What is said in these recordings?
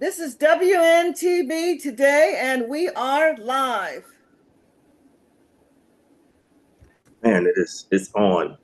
This is WNTBD Today, and we are live. Man, it's on.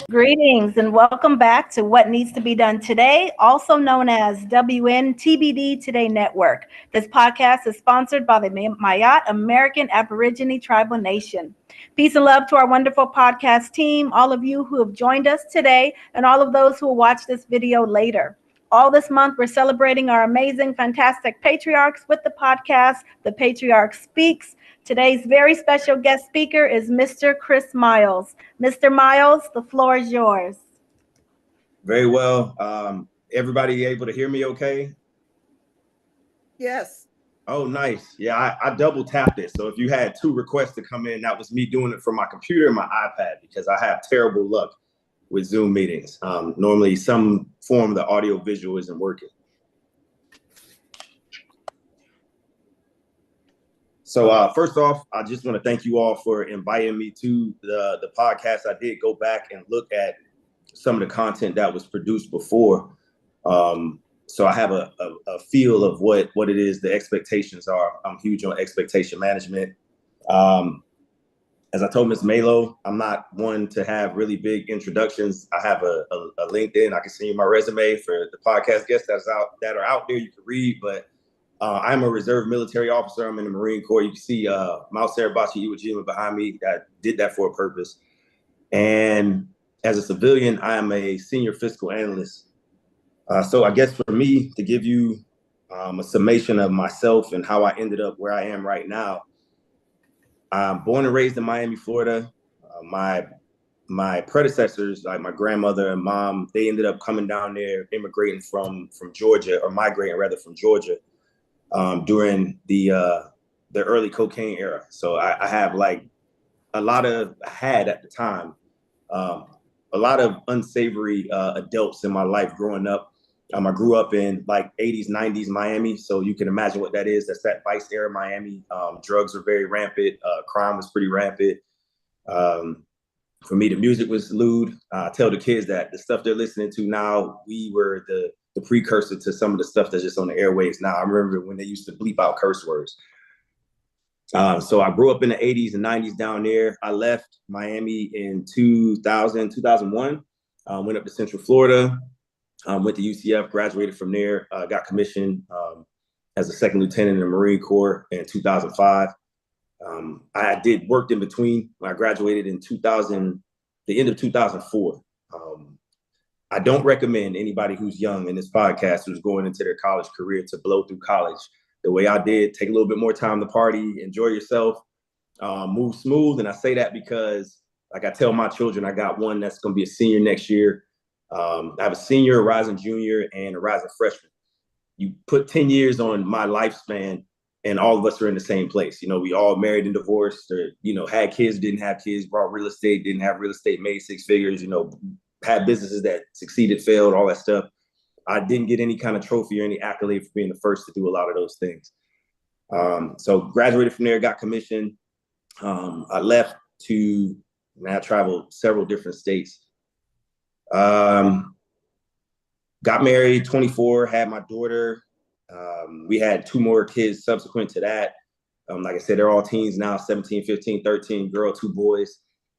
Greetings and welcome back to What Needs to Be Done Today, also known as WNTBD Today Network. This podcast is sponsored by the MAAT American Aborigine Tribal Nation. Peace and love to our wonderful podcast team, all of you who have joined us today, and all of those who will watch this video later. All this month, we're celebrating our amazing, fantastic patriarchs with the podcast, The Patriarch Speaks. Today's very special guest speaker is Mr. Chris Miles. Mr. Miles, the floor is yours. Very well. Everybody able to hear me okay? Yes. Oh, nice. Yeah, I double tapped it. So if you had two requests to come in, that was me doing it from my computer and my iPad because I have terrible luck with Zoom meetings. Normally some form of the audio visual isn't working. So first off, I just want to thank you all for inviting me to the podcast. I did go back and look at some of the content that was produced before. So I have a feel of what it is, the expectations are. I'm huge on expectation management. As I told Ms. Malo, I'm not one to have really big introductions. I have a LinkedIn. I can send you my resume for the podcast guests that are out there. You can read, but I'm a reserve military officer. I'm in the Marine Corps. You can see Mount Sarabachi Iwo Jima behind me. I did that for a purpose. And as a civilian, I am a senior fiscal analyst. So I guess for me to give you a summation of myself and how I ended up where I am right now, I'm born and raised in Miami, Florida. My predecessors, like my grandmother and mom, they ended up coming down there, immigrating from Georgia, or migrating rather from Georgia, during the early cocaine era. So I have like had at the time a lot of unsavory adults in my life growing up. I grew up in like 80s, 90s Miami. So you can imagine what that is. That's that vice era Miami. Drugs were very rampant. Crime was pretty rampant. For me, the music was lewd. I tell the kids that the stuff they're listening to now, we were the precursor to some of the stuff that's just on the airwaves now. I remember when they used to bleep out curse words. So I grew up in the 80s and 90s down there. I left Miami in 2001, went up to Central Florida, went to UCF, graduated from there, got commissioned as a second lieutenant in the Marine Corps in 2005. I did work in between. I graduated in the end of 2004. I don't recommend anybody who's young in this podcast who's going into their college career to blow through college the way I did. Take a little bit more time to party, enjoy yourself, move smooth. And I say that because, like I tell my children, I got one that's going to be a senior next year. I have a senior, a rising junior, and a rising freshman. You put 10 years on my lifespan, and all of us are in the same place. You know, we all married and divorced, or, you know, had kids, didn't have kids, brought real estate, didn't have real estate, made six figures, you know, had businesses that succeeded, failed, all that stuff. I didn't get any kind of trophy or any accolade for being the first to do a lot of those things. So graduated from there, got commissioned. I left I traveled several different states. Got married, 24, had my daughter. We had two more kids subsequent to that. Like I said, they're all teens now, 17, 15, 13, girl, two boys.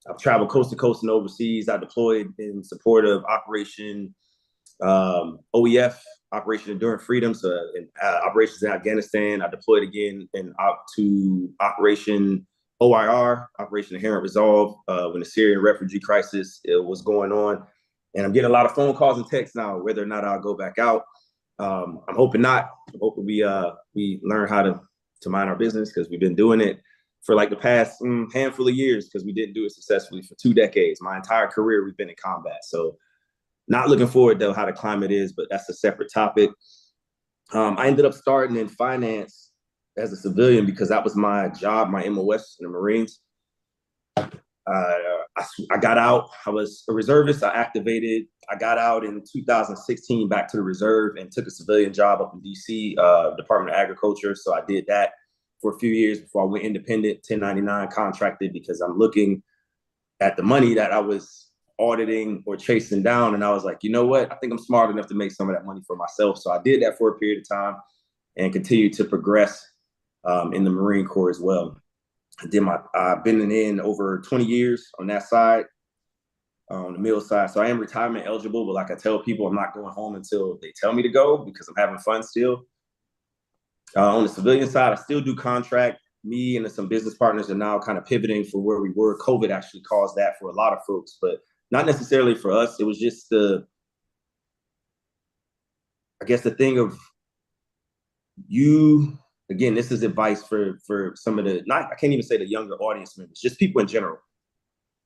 I've traveled coast to coast and overseas. I deployed in support of Operation OEF, Operation Enduring Freedom, so in operations in Afghanistan. I deployed again to Operation OIR, Operation Inherent Resolve, when the Syrian refugee crisis was going on. And I'm getting a lot of phone calls and texts now, whether or not I'll go back out. I'm hoping not. I'm hoping we learn how to mind our business, because we've been doing it for like the past handful of years, because we didn't do it successfully for 2 decades. My entire career, we've been in combat. So not looking forward to how the climate is, but that's a separate topic. I ended up starting in finance as a civilian because that was my job, my MOS in the Marines. I got out. I was a reservist. I activated. I got out in 2016 back to the reserve and took a civilian job up in DC, Department of Agriculture. So I did that for a few years before I went independent, 1099 contracted, because I'm looking at the money that I was auditing or chasing down. And I was like, you know what? I think I'm smart enough to make some of that money for myself. So I did that for a period of time and continued to progress in the Marine Corps as well. I've been in over 20 years on that side, on the mill side. So I am retirement eligible, but like I tell people, I'm not going home until they tell me to go because I'm having fun still. On the civilian side, I still do contract. Me and some business partners are now kind of pivoting for where we were. COVID actually caused that for a lot of folks, but not necessarily for us. It was just the thing of you, again, this is advice for some of the, I can't even say the younger audience members, just people in general.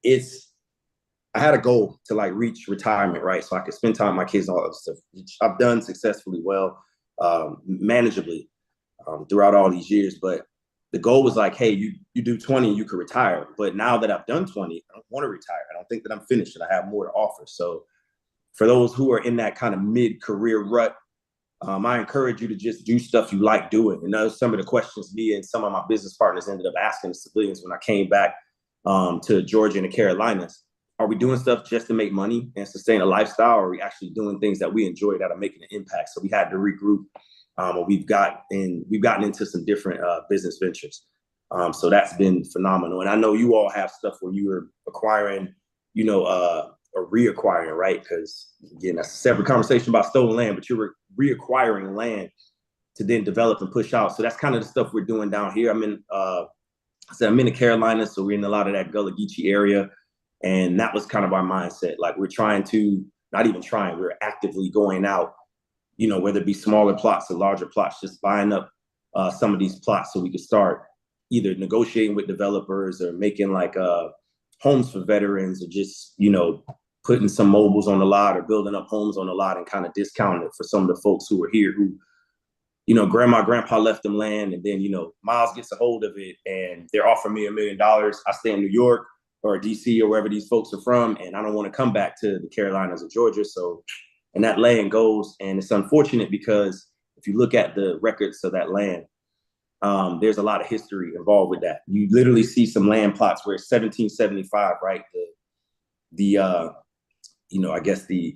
I had a goal to like reach retirement, right? So I could spend time with my kids and all that stuff, which I've done successfully well, manageably throughout all these years. But the goal was like, hey, you do 20 and you could retire. But now that I've done 20, I don't want to retire. I don't think that I'm finished and I have more to offer. So for those who are in that kind of mid-career rut, I encourage you to just do stuff you like doing. And those are some of the questions me and some of my business partners ended up asking the civilians when I came back to Georgia and the Carolinas. Are we doing stuff just to make money and sustain a lifestyle? Or are we actually doing things that we enjoy that are making an impact? So we had to regroup. We've gotten into some different business ventures. So that's been phenomenal. And I know you all have stuff where you are acquiring, or reacquiring, right? Because again, that's a separate conversation about stolen land, but you're reacquiring land to then develop and push out. So that's kind of the stuff we're doing down here. I'm in the Carolinas, so we're in a lot of that Gullah Geechee area. And that was kind of our mindset. Like we're actively going out, whether it be smaller plots or larger plots, just buying up some of these plots so we could start either negotiating with developers or making like homes for veterans, or just, putting some mobiles on the lot or building up homes on the lot and kind of discounting it for some of the folks who are here who, grandpa left them land, and then, Miles gets a hold of it and they're offering me $1 million. I stay in New York or DC or wherever these folks are from, and I don't want to come back to the Carolinas or Georgia. So, and that land goes, and it's unfortunate because if you look at the records of that land, there's a lot of history involved with that. You literally see some land plots where it's 1775, right? I guess the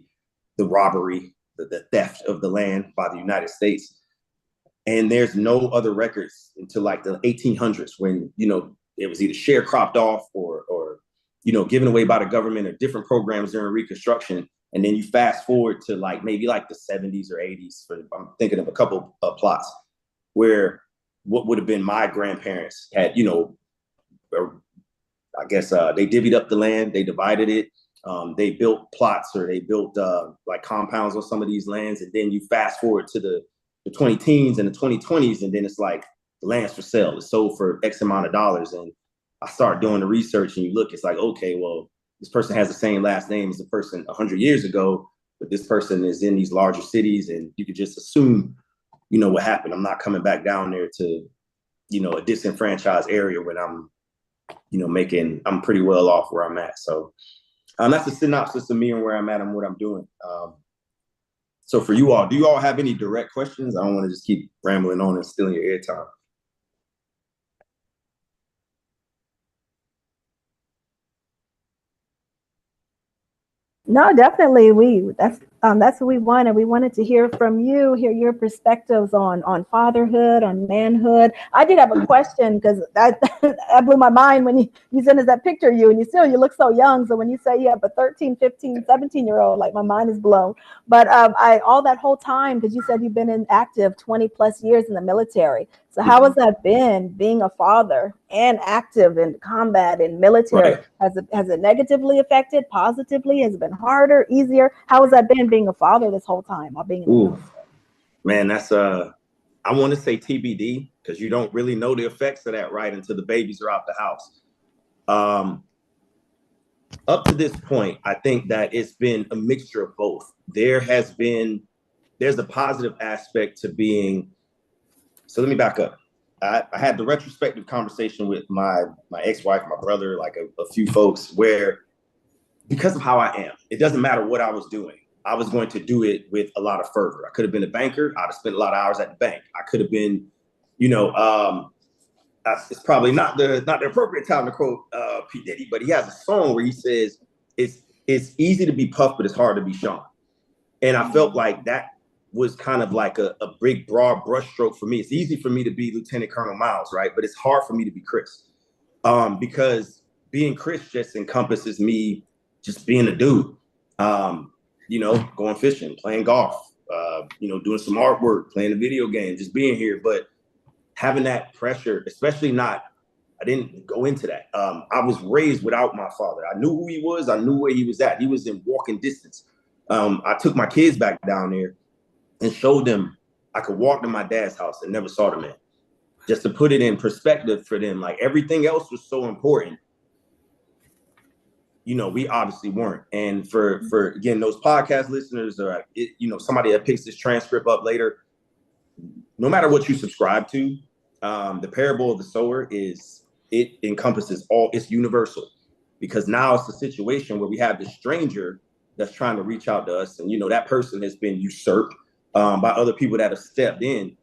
robbery, the theft of the land by the United States. And there's no other records until like the 1800s when, it was either sharecropped off or given away by the government, or different programs during Reconstruction. And then you fast forward to like maybe like the 70s or 80s. I'm thinking of a couple of plots where what would have been my grandparents had, they divvied up the land, they divided it. They built plots, or they built like compounds on some of these lands. And then you fast forward to the 20 teens and the 2020s, and then it's like the land's for sale. It's sold for X amount of dollars. And I start doing the research, and you look, it's like, okay, well, this person has the same last name as the person 100 years ago, but this person is in these larger cities, and you could just assume, what happened. I'm not coming back down there to, a disenfranchised area when I'm, I'm pretty well off where I'm at. So that's a synopsis of me and where I'm at and what I'm doing. So for you all, do you all have any direct questions? I don't want to just keep rambling on and stealing your airtime. No, definitely. That's what we wanted. We wanted to hear from you, hear your perspectives on fatherhood, on manhood. I did have a question, because that blew my mind when you sent us that picture of you, and you look so young. So when you say you have a 13, 15, 17-year-old, like, my mind is blown. But all that whole time, because you said you've been active 20 plus years in the military. So how has that been, being a father and active in combat and military? Right. Has it negatively affected, positively? Has it been harder, easier? How has that been, being a father this whole time while being in the military? Man, that's I want to say TBD, because you don't really know the effects of that, right, until the babies are out the house. Up to this point, I think that it's been a mixture of both. There's a positive aspect to being. So let me back up. I had the retrospective conversation with my ex-wife, my brother, like a few folks, where because of how I am, it doesn't matter what I was doing. I was going to do it with a lot of fervor. I could have been a banker. I'd have spent a lot of hours at the bank. I could have been, it's probably not the appropriate time to quote P. Diddy, but he has a song where he says it's easy to be Puff, but it's hard to be Sean. And I felt like that was kind of like a big, broad brushstroke for me. It's easy for me to be Lieutenant Colonel Miles, right? But it's hard for me to be Chris, because being Chris just encompasses me just being a dude, going fishing, playing golf, doing some artwork, playing a video game, just being here. But having that pressure, especially I didn't go into that. I was raised without my father. I knew who he was. I knew where he was at. He was in walking distance. I took my kids back down there and showed them I could walk to my dad's house and never saw the man. Just to put it in perspective for them, like everything else was so important. We obviously weren't. And for again, those podcast listeners or somebody that picks this transcript up later, no matter what you subscribe to, the parable of the sower it encompasses all. It's universal, because now it's a situation where we have this stranger that's trying to reach out to us, and that person has been usurped by other people that have stepped in,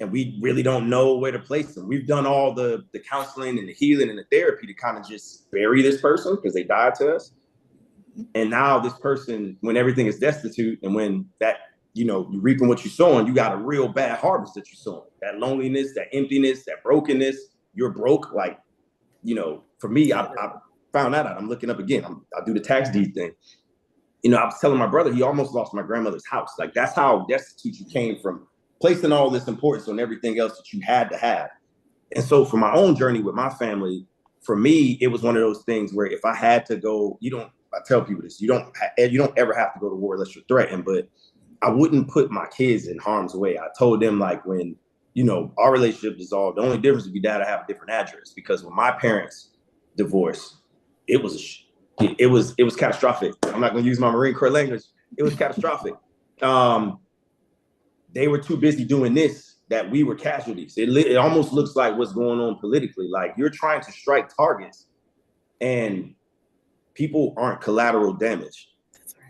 and we really don't know where to place them. We've done all the counseling and the healing and the therapy to kind of just bury this person because they died to us. And now this person, when everything is destitute, and when that, you're reaping what you're sowing, you got a real bad harvest that you're sowing. That loneliness, that emptiness, that brokenness, you're broke. Like, for me, I found that out. I'm looking up again. I do the tax deed thing. I was telling my brother, he almost lost my grandmother's house. Like, that's how destitute you came from, placing all this importance on everything else that you had to have. And so for my own journey with my family, for me, it was one of those things where if I had to go, I tell people this, you don't ever have to go to war unless you're threatened, but I wouldn't put my kids in harm's way. I told them, like, when, our relationship dissolved, the only difference would be that I have a different address, because when my parents divorced, it was catastrophic. I'm not going to use my Marine Corps language. It was catastrophic. They were too busy doing this that we were casualties. It almost looks like what's going on politically. Like, you're trying to strike targets and people aren't collateral damage.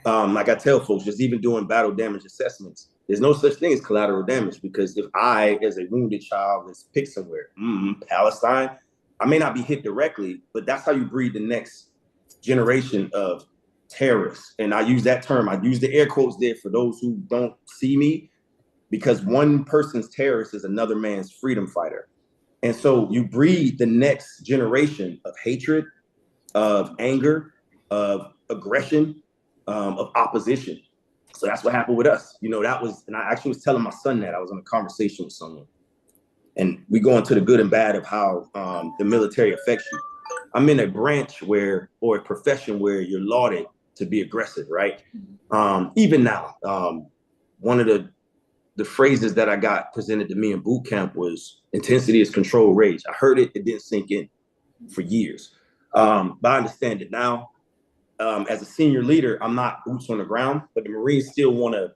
Like I tell folks, just even doing battle damage assessments, there's no such thing as collateral damage, because if I, as a wounded child, is picked somewhere, Palestine, I may not be hit directly, but that's how you breed the next generation of terrorists. And I use that term. I use the air quotes there for those who don't see me, because one person's terrorist is another man's freedom fighter. And so you breed the next generation of hatred, of anger, of aggression, of opposition. So that's what happened with us. And I actually was telling my son that. I was in a conversation with someone, and we go into the good and bad of how the military affects you. I'm in a branch or a profession where you're lauded to be aggressive, right? Even now, one of the phrases that I got presented to me in boot camp was intensity is controlled rage. I heard it didn't sink in for years. But I understand it now. As a senior leader, I'm not boots on the ground, but the Marines still want to,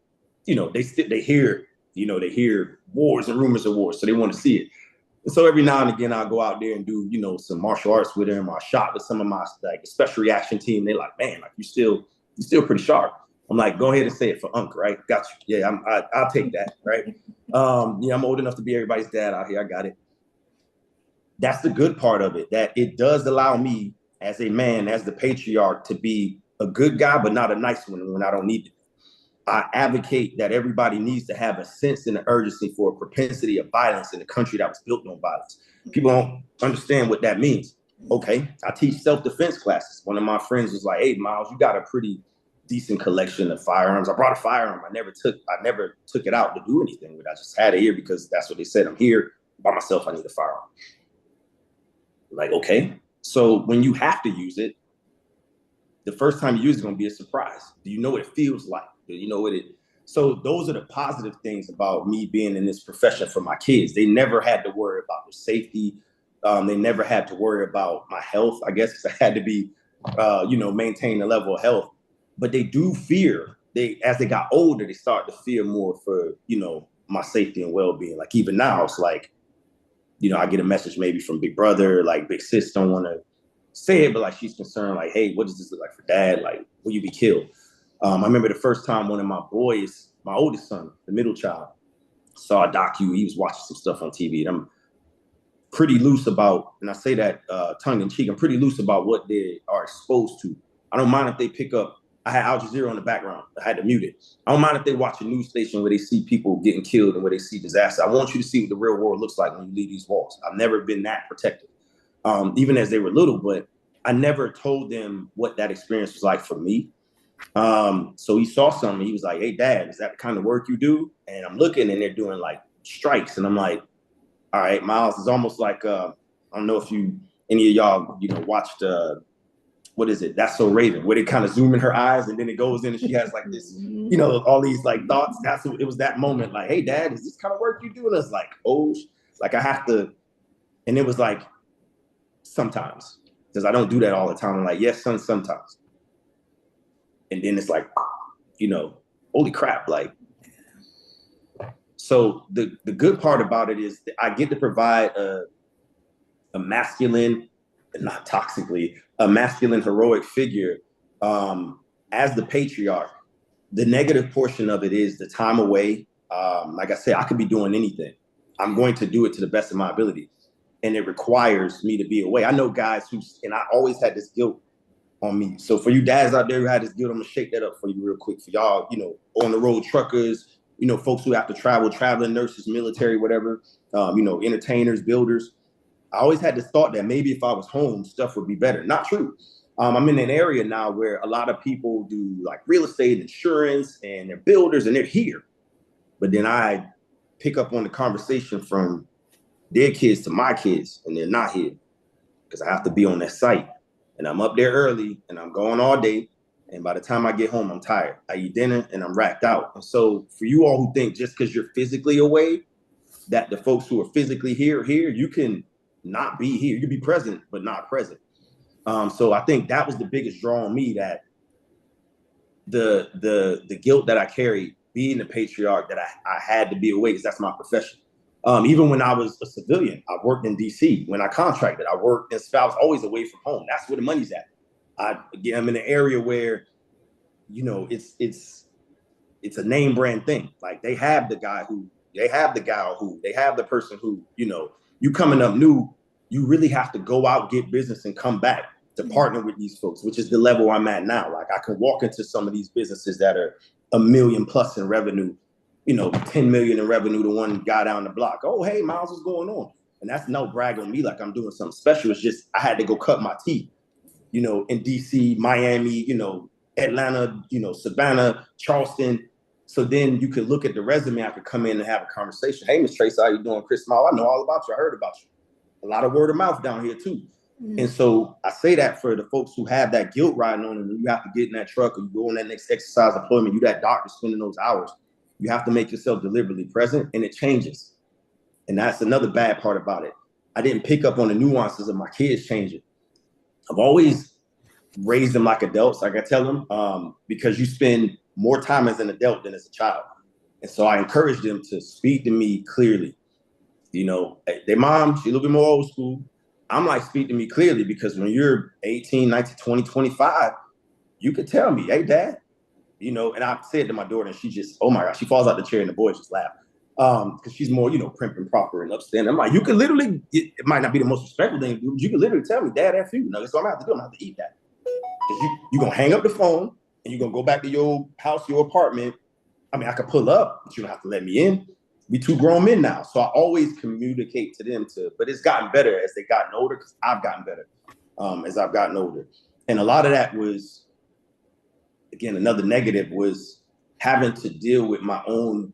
they hear wars and rumors of wars, so they want to see it. And so every now and again, I'll go out there and do, some martial arts with them, or shot with some of my special reaction team. They're like, man, like you're still pretty sharp. I'm like, go ahead and say it for Unc, right? Got you. Yeah, I'll take that, right? I'm old enough to be everybody's dad out here. I got it. That's the good part of it, that it does allow me as a man, as the patriarch, to be a good guy, but not a nice one when I don't need it. I advocate that everybody needs to have a sense and an urgency for a propensity of violence in a country that was built on violence. People don't understand what that means. Okay, I teach self-defense classes. One of my friends was like, hey, Miles, you got a pretty decent collection of firearms. I brought a firearm. I never took it out to do anything with it. I just had it here because that's what they said. I'm here by myself. I need a firearm. Like, okay. So when you have to use it, the first time you use it is going to be a surprise. Do you know what it feels like? Do you know what it? So those are the positive things about me being in this profession for my kids. They never had to worry about their safety. They never had to worry about my health, I guess, because I had to be, maintain a level of health. But they do fear. As they got older, they start to fear more for, my safety and well-being. Like even now, it's like, I get a message maybe from Big Brother, like Big Sis don't want to say it, but like she's concerned, like, hey, what does this look like for Dad? Like, will you be killed? I remember the first time one of my boys, my oldest son, the middle child, saw a docu. He was watching some stuff on TV, and I'm pretty loose about, and I say that tongue in cheek, I'm pretty loose about what they are exposed to. I don't mind if they pick up, I had Al Jazeera on the background, I had to mute it. I don't mind if they watch a news station where they see people getting killed and where they see disaster. I want you to see what the real world looks like when you leave these walls. I've never been that protected, even as they were little, but I never told them what that experience was like for me. So he saw something, he was like, hey, Dad, is that the kind of work you do? And I'm looking and they're doing like strikes. And I'm like, all right, Miles, it's almost like, I don't know if any of y'all, watched, what is it? That's So Raven, where they kind of zoom in her eyes and then it goes in and she has like this, all these like thoughts. It was that moment like, hey, Dad, is this kind of work you do? And it's like, oh, like I have to. And it was like, sometimes, because I don't do that all the time. I'm like, yes, son, sometimes. And then it's like, holy crap, like. So the good part about it is that I get to provide a masculine, not toxically, a masculine heroic figure as the patriarch. The negative portion of it is the time away. Like I said, I could be doing anything. I'm going to do it to the best of my ability. And it requires me to be away. I know guys and I always had this guilt on me. So for you dads out there who had this guilt, I'm gonna shake that up for you real quick. For y'all, on the road truckers, folks who have to travel, traveling nurses, military, whatever, entertainers, builders. I always had this thought that maybe if I was home, stuff would be better. Not true. I'm in an area now where a lot of people do like real estate, insurance, and they're builders and they're here. But then I pick up on the conversation from their kids to my kids and they're not here because I have to be on that site. And I'm up there early and I'm going all day. And by the time I get home, I'm tired. I eat dinner and I'm racked out. And so for you all who think just because you're physically away, that the folks who are physically here, you can not be here. You can be present, but not present. So I think that was the biggest draw on me, that the guilt that I carried being the patriarch, that I had to be away because that's my profession. Even when I was a civilian, I worked in DC. When I contracted, I worked in spouse, always away from home. That's where the money's at. I'm in an area where, it's a name brand thing. Like they have the guy who, they have the gal who, they have the person who, you coming up new, you really have to go out, get business and come back to partner with these folks, which is the level I'm at now. Like I can walk into some of these businesses that are $1 million plus in revenue, 10 million in revenue to one guy down the block. Oh, hey, Miles, what's going on? And that's no brag on me like I'm doing something special. It's just I had to go cut my teeth, in DC, Miami, Atlanta, Savannah, Charleston. So then you could look at the resume. I could come in and have a conversation. Hey, Miss Tracy, how you doing? Chris Smile, I know all about you. I heard about you. A lot of word of mouth down here too. Mm-hmm. And so I say that for the folks who have that guilt riding on them. You have to get in that truck or you go on that next exercise deployment. You that doctor spending those hours. You have to make yourself deliberately present, and it changes. And that's another bad part about it. I didn't pick up on the nuances of my kids changing. I've always raised them like adults, like I tell them, because you spend more time as an adult than as a child. And so I encourage them to speak to me clearly. Their mom, she's a little bit more old school. I'm like, speak to me clearly, because when you're 18, 19, 20, 25, you could tell me, hey, Dad, and I said to my daughter, and she just, oh my gosh, she falls out the chair and the boys just laugh. Because she's more, primp and proper and upstanding. I'm like, you could literally, it might not be the most respectful thing to do, but you could literally tell me, Dad, F you. So I'm gonna have to do, I'm gonna have to eat that. Because you're gonna hang up the phone and you're gonna go back to your house, your apartment. I mean, I could pull up, but you don't have to let me in. We two grown men now. So I always communicate to them but it's gotten better as they've gotten older, because I've gotten better as I've gotten older. And a lot of that was, again, another negative was having to deal with my own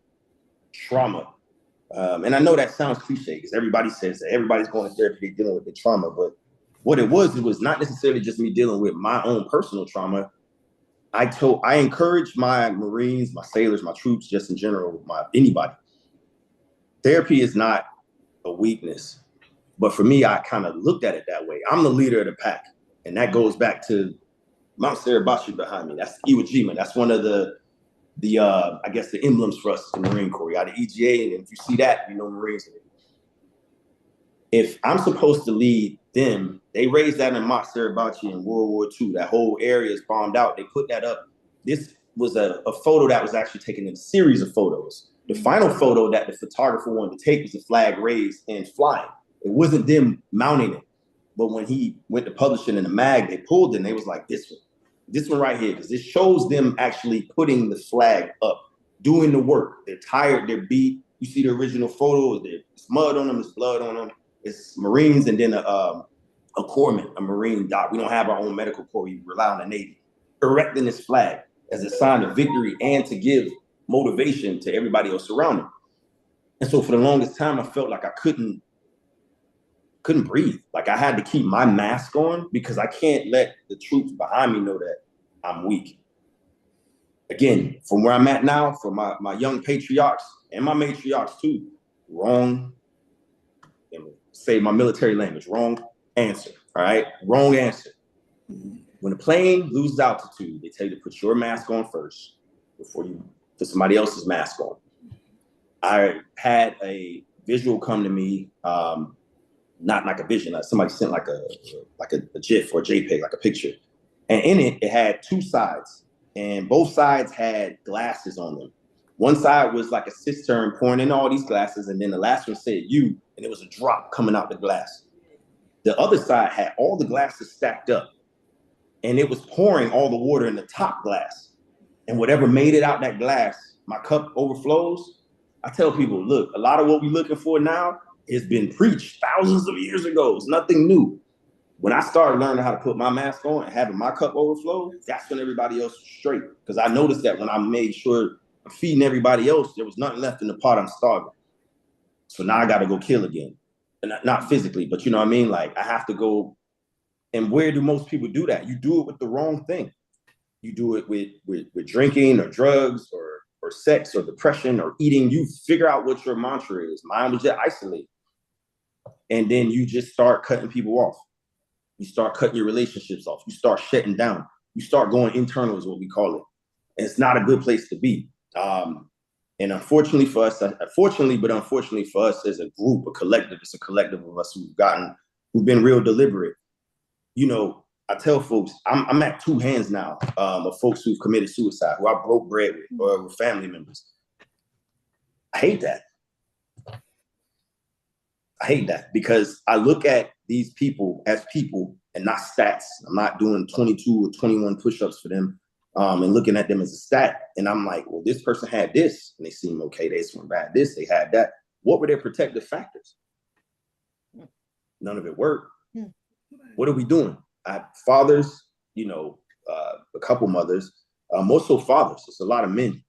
trauma. And I know that sounds cliche because everybody says that everybody's going to therapy dealing with the trauma, but what it was not necessarily just me dealing with my own personal trauma. I encourage my Marines, my sailors, my troops, just in general, anybody. Therapy is not a weakness, but for me, I kind of looked at it that way. I'm the leader of the pack, and that goes back to Mount Suribachi behind me. That's Iwo Jima. That's one of the I guess the emblems for us in the Marine Corps. You got the EGA, and if you see that, Marines. If I'm supposed to lead them, they raised that in Mount Suribachi in World War II. That whole area is bombed out. They put that up. This was a photo that was actually taken in a series of photos. The final photo that the photographer wanted to take was the flag raised and flying. It wasn't them mounting it. But when he went to publishing in the mag, they pulled it and they was like, this one right here, because this shows them actually putting the flag up, doing the work. They're tired, they're beat. You see the original photo, there's mud on them, there's blood on them. It's Marines and then a corpsman, a Marine doc. We don't have our own medical corps, we rely on the Navy. Erecting this flag as a sign of victory and to give motivation to everybody else around them. And so for the longest time, I felt like I couldn't breathe. Like I had to keep my mask on because I can't let the troops behind me know that I'm weak. Again, from where I'm at now, for my young patriarchs and my matriarchs too, wrong, say my military language, wrong answer, all right? Wrong answer. When a plane loses altitude, they tell you to put your mask on first before you put somebody else's mask on. I had a visual come to me, not like a vision, like somebody sent like a GIF or a JPEG, like a picture. And in it, it had two sides, and both sides had glasses on them. One side was like a cistern pouring in all these glasses, and then the last one said you, and it was a drop coming out the glass. The other side had all the glasses stacked up, and it was pouring all the water in the top glass. And whatever made it out that glass, my cup overflows. I tell people, look, a lot of what we're looking for now has been preached thousands of years ago. It's nothing new. When I started learning how to put my mask on and having my cup overflow, that's when everybody else was straight. Because I noticed that when I made sure I'm feeding everybody else, there was nothing left in the pot. I'm starving. So now I got to go kill again. And not physically, but you know what I mean? Like I have to go. And where do most people do that? You do it with the wrong thing. You do it with drinking or drugs or sex or depression or eating. You figure out what your mantra is. Mine was just isolate. And then you just start cutting people off. You start cutting your relationships off. You start shutting down. You start going internal is what we call it. And it's not a good place to be. And unfortunately for us, unfortunately for us as a group, a collective, it's a collective of us who've been real deliberate. You know, I tell folks, I'm at two hands now of folks who've committed suicide, who I broke bread with, or with family members. I hate that. I hate that because I look at these people as people and not stats. I'm not doing 22 or 21 push-ups for them and looking at them as a stat. And I'm like, well, this person had this and they seem okay. They swim bad this, they had that. What were their protective factors? None of it worked. What are we doing? I have fathers, you know, a couple mothers, more so fathers. It's a lot of men,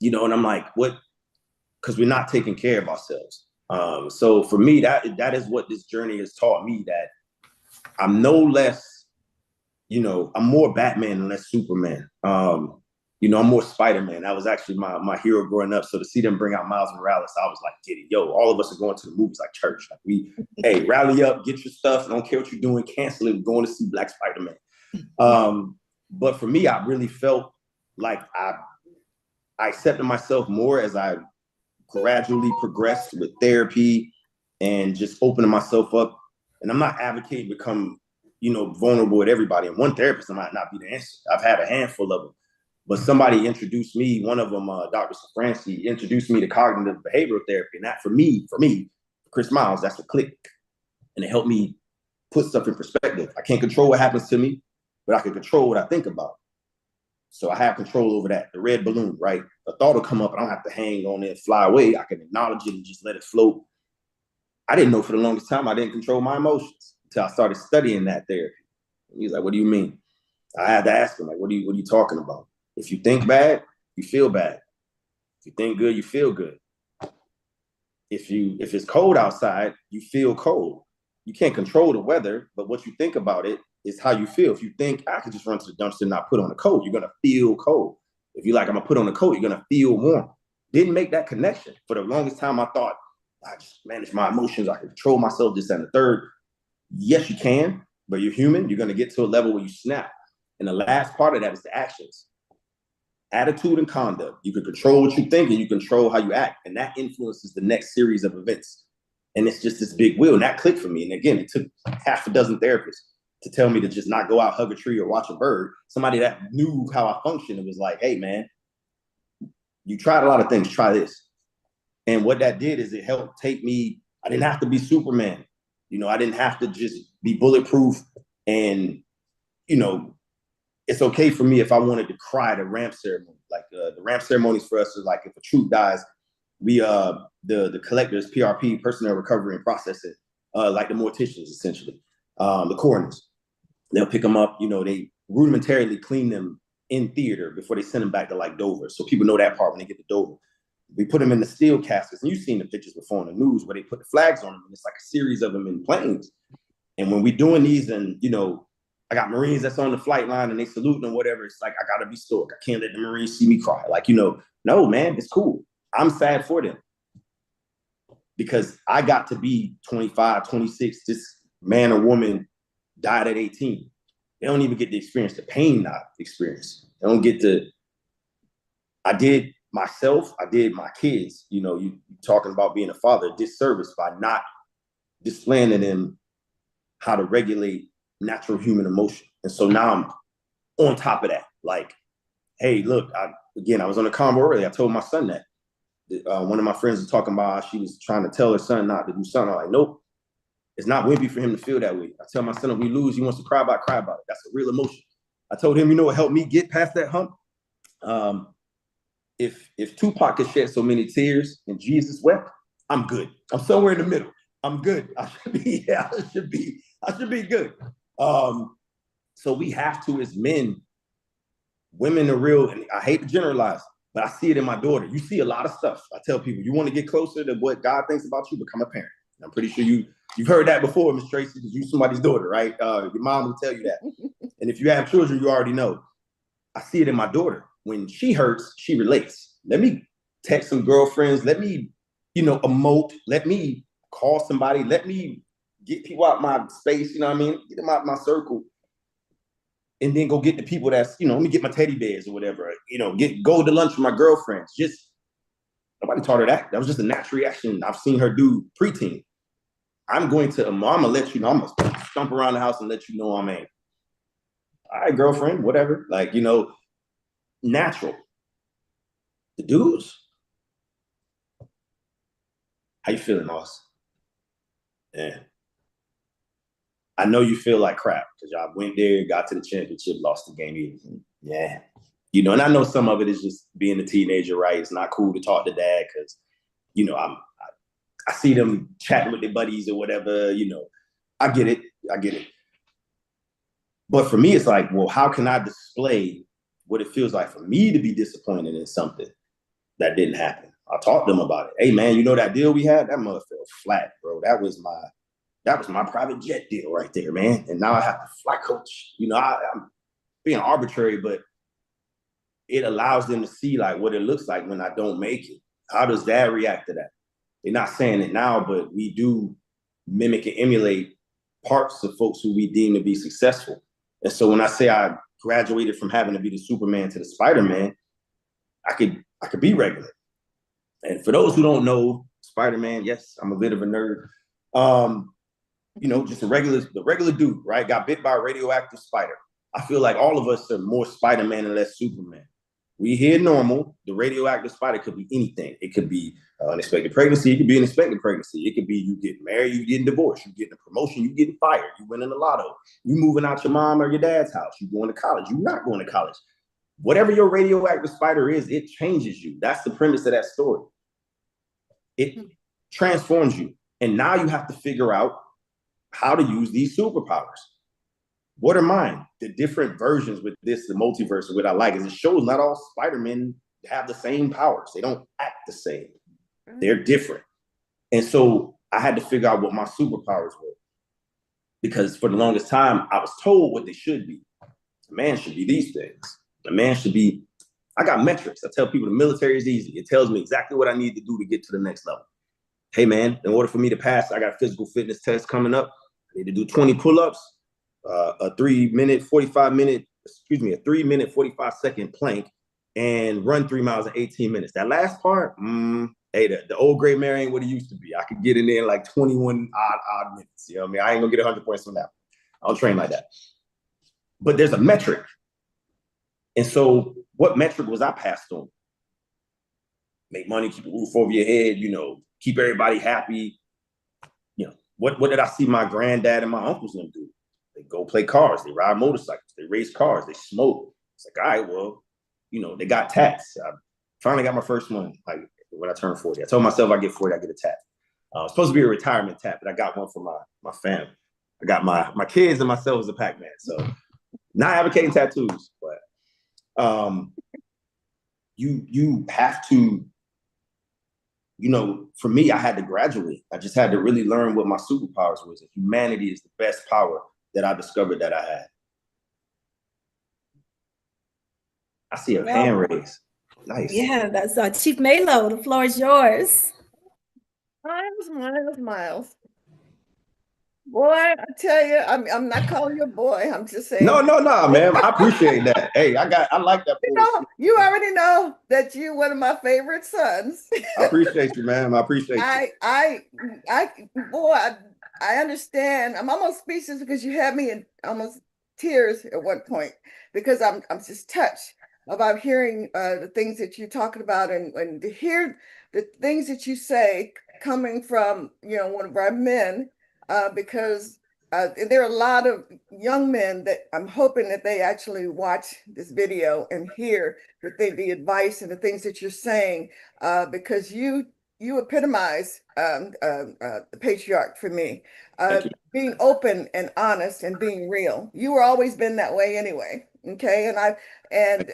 you know, and I'm like, what? Because we're not taking care of ourselves. So for me, that is what this journey has taught me, that I'm no less, you know, I'm more Batman and less Superman. You know, I'm more Spider-Man. That was actually my hero growing up. So to see them bring out Miles Morales, I was like, get it. Yo, all of us are going to the movies like church. Like hey, rally up, get your stuff. I don't care what you're doing. Cancel it. We're going to see Black Spider-Man. But for me, I really felt like I accepted myself more as I gradually progressed with therapy and just opening myself up. And I'm not advocating to become, you know, vulnerable with everybody. And one therapist might not be the answer. I've had a handful of them. But somebody introduced me, one of them, Dr. Safranci, introduced me to cognitive behavioral therapy. And that for me, Chris Miles, that's a click. And it helped me put stuff in perspective. I can't control what happens to me, but I can control what I think about. So I have control over that. The red balloon, right? A thought will come up. I don't have to hang on it and fly away. I can acknowledge it and just let it float. I didn't know for the longest time I didn't control my emotions until I started studying that therapy. And he was like, what do you mean? I had to ask him, like, what are you talking about? If you think bad, you feel bad. If you think good, you feel good. If it's cold outside, you feel cold. You can't control the weather, but what you think about it is how you feel. If you think I could just run to the dumpster and not put on a coat, you're gonna feel cold. If you like, I'm gonna put on a coat, you're gonna feel warm. Didn't make that connection. For the longest time, I thought I just manage my emotions, I can control myself, this and the third. Yes, you can, but you're human. You're gonna get to a level where you snap. And the last part of that is the actions. Attitude and conduct. You can control what you think and you control how you act. And that influences the next series of events. And it's just this big wheel. And that clicked for me. And again, it took half a dozen therapists to tell me to just not go out, hug a tree or watch a bird. Somebody that knew how I functioned and was like, hey, man, you tried a lot of things, try this. And what that did is it helped take me I didn't have to be Superman. I didn't have to just be bulletproof. And, it's okay for me if I wanted to cry at a ramp ceremony. Like the ramp ceremonies for us is like if a troop dies, we the collectors, PRP, personnel recovery and processing, like the morticians essentially, the coroners. They'll pick them up. They rudimentarily clean them in theater before they send them back to like Dover, so people know that part when they get to Dover. We put them in the steel caskets, and you've seen the pictures before in the news where they put the flags on them, and it's like a series of them in planes. And when we're doing these, and I got Marines that's on the flight line and they salute them, whatever. It's like, I gotta be stoic. I can't let the Marines see me cry. Like, no, man, it's cool. I'm sad for them because I got to be 25, 26. This man or woman died at 18. They don't even get to experience the pain I experienced. They don't get to, I did myself, I did my kids, you talking about being a father, disservice by not displaying to them how to regulate natural human emotion. And so now I'm on top of that. Like, hey, look, I was on a combo earlier. I told my son that. One of my friends was talking about how she was trying to tell her son not to do something. I'm like, nope, it's not wimpy for him to feel that way. I tell my son if we lose, he wants to cry about it. That's a real emotion. I told him, what helped me get past that hump? If Tupac could shed so many tears and Jesus wept, I'm good. I'm somewhere in the middle. I'm good. I should be good. So we have to, as men, women are real, and I hate to generalize, but I see it in my daughter. You see a lot of stuff. I tell people, you want to get closer to what God thinks about you, become a parent. And I'm pretty sure you've heard that before, Ms. Tracy, because you're somebody's daughter, right? Your mom will tell you that. And if you have children, you already know. I see it in my daughter. When she hurts, she relates. Let me text some girlfriends. Let me, emote. Let me call somebody. Let me get people out my space, get them out my circle. And then go get the people that's, let me get my teddy bears or whatever, go to lunch with my girlfriends. Just, nobody taught her that. That was just a natural reaction I've seen her do preteen. I'm going to let you know, I'm going to stomp around the house and let you know I'm angry. All right, girlfriend, whatever. Like, natural. The dudes, how you feeling, Austin? Yeah. I know you feel like crap because y'all went there, got to the championship, lost the game. Yeah. And I know some of it is just being a teenager, right? It's not cool to talk to dad because, I see them chatting with their buddies or whatever, I get it. But for me, it's like, well, how can I display what it feels like for me to be disappointed in something that didn't happen? I talked to them about it. Hey, man, that deal we had? That mother fell flat, bro. That was my private jet deal right there, man. And now I have to fly coach. I'm being arbitrary, but it allows them to see like what it looks like when I don't make it. How does dad react to that? They're not saying it now, but we do mimic and emulate parts of folks who we deem to be successful. And so when I say I graduated from having to be the Superman to the Spider-Man, I could be regular. And for those who don't know, Spider-Man, yes, I'm a bit of a nerd. Just the regular dude, right? Got bit by a radioactive spider. I feel like all of us are more Spider-Man and less Superman. We here normal. The radioactive spider could be anything. It could be unexpected pregnancy. It could be an expected pregnancy. It could be you getting married, you getting divorced, you getting a promotion, you getting fired, you winning the lotto, you moving out your mom or your dad's house, you going to college, you not going to college. Whatever your radioactive spider is, it changes you. That's the premise of that story. It transforms you. And now you have to figure out how to use these superpowers. What are mine? The different versions with this, the multiverse, what I like is it shows not all Spider-Men have the same powers. They don't act the same. They're different. And so I had to figure out what my superpowers were. Because for the longest time, I was told what they should be. A man should be these things. A man should be, I got metrics. I tell people the military is easy. It tells me exactly what I need to do to get to the next level. Hey man, in order for me to pass, I got a physical fitness test coming up. I need to do 20 pull-ups, a 3 minute 45 second plank, and run 3 miles in 18 minutes. That last part, hey, the old gray mare ain't what it used to be. I could get in there in like 21 odd minutes. You know what I mean? I ain't gonna get 100 points on that. I don't train like that. But there's a metric. And so what metric was I passed on? Make money, keep a roof over your head, keep everybody happy. what did I see my granddad and my uncles them do? They go play cars, they ride motorcycles, they race cars, they smoke. It's like, all right, well, they got tats. I finally got my first one, like when I turned 40. I told myself I get 40, I get a tat. It's supposed to be a retirement tat, but I got one for my family. I got my kids and myself as a Pac-Man. So not advocating tattoos, but you have to, for me, I had to graduate. I just had to really learn what my superpowers was. And humanity is the best power that I discovered that I had. I see a hand raise. Nice. Yeah, that's Chief Malo. The floor is yours. Miles. Boy, I tell you, I'm not calling you a boy. I'm just saying. No, man. I appreciate that. Hey, I like that. You already know that you're one of my favorite sons. I appreciate you, man. I appreciate you. I understand. I'm almost speechless because you had me in almost tears at one point because I'm just touched about hearing the things that you're talking about and to hear the things that you say coming from one of our men. Because there are a lot of young men that I'm hoping that they actually watch this video and hear the advice and the things that you're saying, because you epitomize the patriarch for me, being open and honest and being real. You were always been that way anyway. Okay, and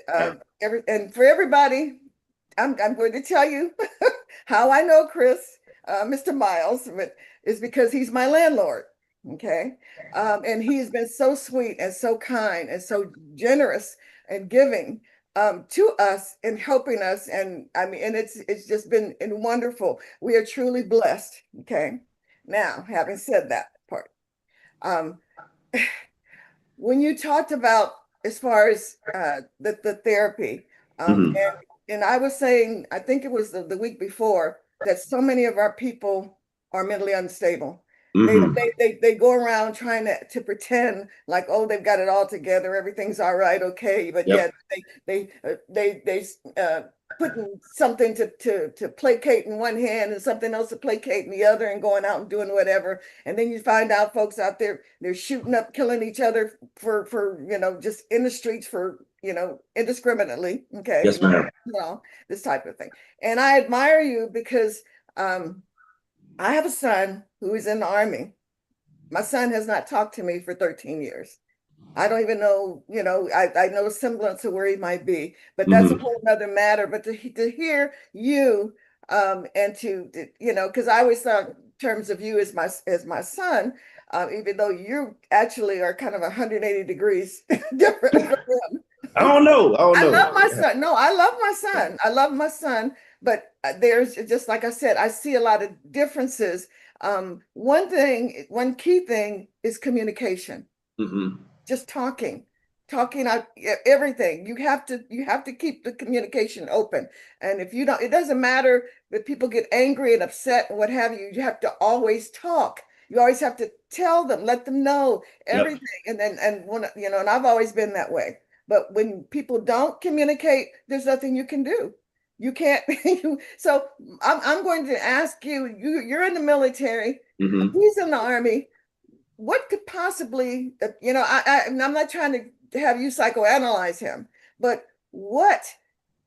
for everybody, I'm going to tell you how I know Chris, Mr. Miles, is because he's my landlord. Okay. And he's been so sweet and so kind and so generous and giving to us and helping us. And I mean, and it's just been wonderful. We are truly blessed. Okay. Now, having said that part, when you talked about as far as the therapy, and I was saying, I think it was the week before, that so many of our people are mentally unstable. They go around trying to pretend like, oh, they've got it all together, everything's all right, okay, but yet they putting something to placate in one hand and something else to placate in the other, and going out and doing whatever, and then you find out folks out there, they're shooting up, killing each other for just in the streets for indiscriminately. Okay. Yes, ma'am. This type of thing. And I admire you because I have a son who is in the Army. My son has not talked to me for 13 years. I don't even know, I know a semblance of where he might be, but that's a whole other matter. But to hear you and to because I always thought in terms of you as my son, even though you actually are kind of 180 degrees different from him. I don't know. I love my son. No, I love my son. I love my son. But there's, just like I said, I see a lot of differences. One key thing is communication. Just talking out everything. You have to keep the communication open. And if you don't, it doesn't matter if people get angry and upset and what have you. You have to always talk. You always have to tell them, let them know everything. Yep. And I've always been that way. But when people don't communicate, there's nothing you can do. You can't. So I'm going to ask you. You're in the military. He's in the Army. What could possibly, I'm not trying to have you psychoanalyze him, but what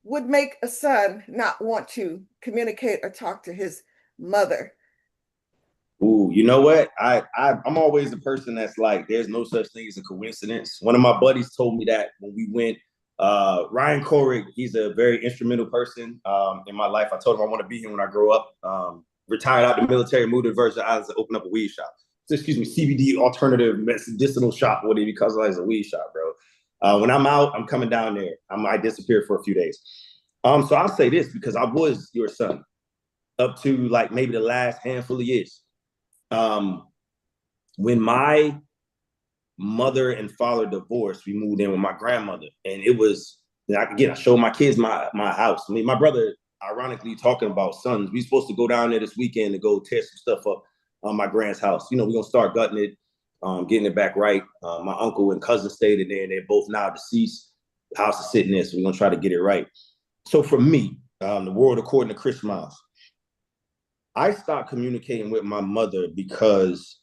would make a son not want to communicate or talk to his mother? Ooh, you know what? I'm always the person that's like, there's no such thing as a coincidence. One of my buddies told me that when we went, Ryan Corrick, he's a very instrumental person in my life. I told him I want to be here when I grow up. Retired out the military, moved to the Virgin Islands to open up a weed shop. CBD alternative medicinal shop, whatever, because it's a weed shop, bro. When I'm out, I'm coming down there. I might disappear for a few days. So I'll say this because I was your son up to like maybe the last handful of years. When my mother and father divorced, we moved in with my grandmother, and it was, I showed my kids my house. I mean, my brother, ironically, talking about sons, we supposed to go down there this weekend to go tear some stuff up on my grand's house. We're gonna start gutting it, getting it back right. My uncle and cousin stayed in there, and they're both now deceased. The house is sitting there, so we're gonna try to get it right. So for me, the world according to Chris Miles, I stopped communicating with my mother because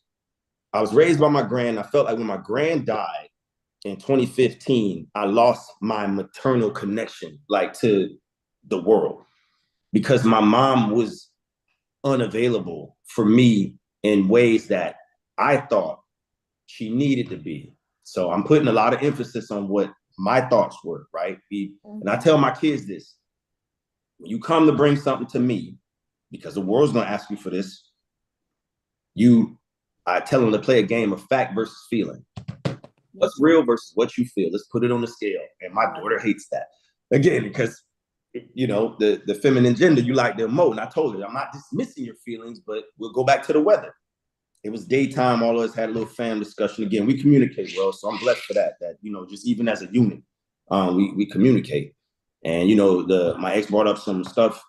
I was raised by my grand. I felt like when my grand died in 2015, I lost my maternal connection, like, to the world, because my mom was unavailable for me in ways that I thought she needed to be. So I'm putting a lot of emphasis on what my thoughts were, right? And I tell my kids this: when you come to bring something to me, because the world's gonna ask you for this, I tell them to play a game of fact versus feeling. What's real versus what you feel? Let's put it on the scale. And my daughter hates that. Again, because, you know, the feminine gender, you like to emote. And I told her, I'm not dismissing your feelings, but we'll go back to the weather. It was daytime. All of us had a little family discussion. Again, we communicate well. So I'm blessed for that, you know, just even as a unit, we communicate. And, you know, my ex brought up some stuff.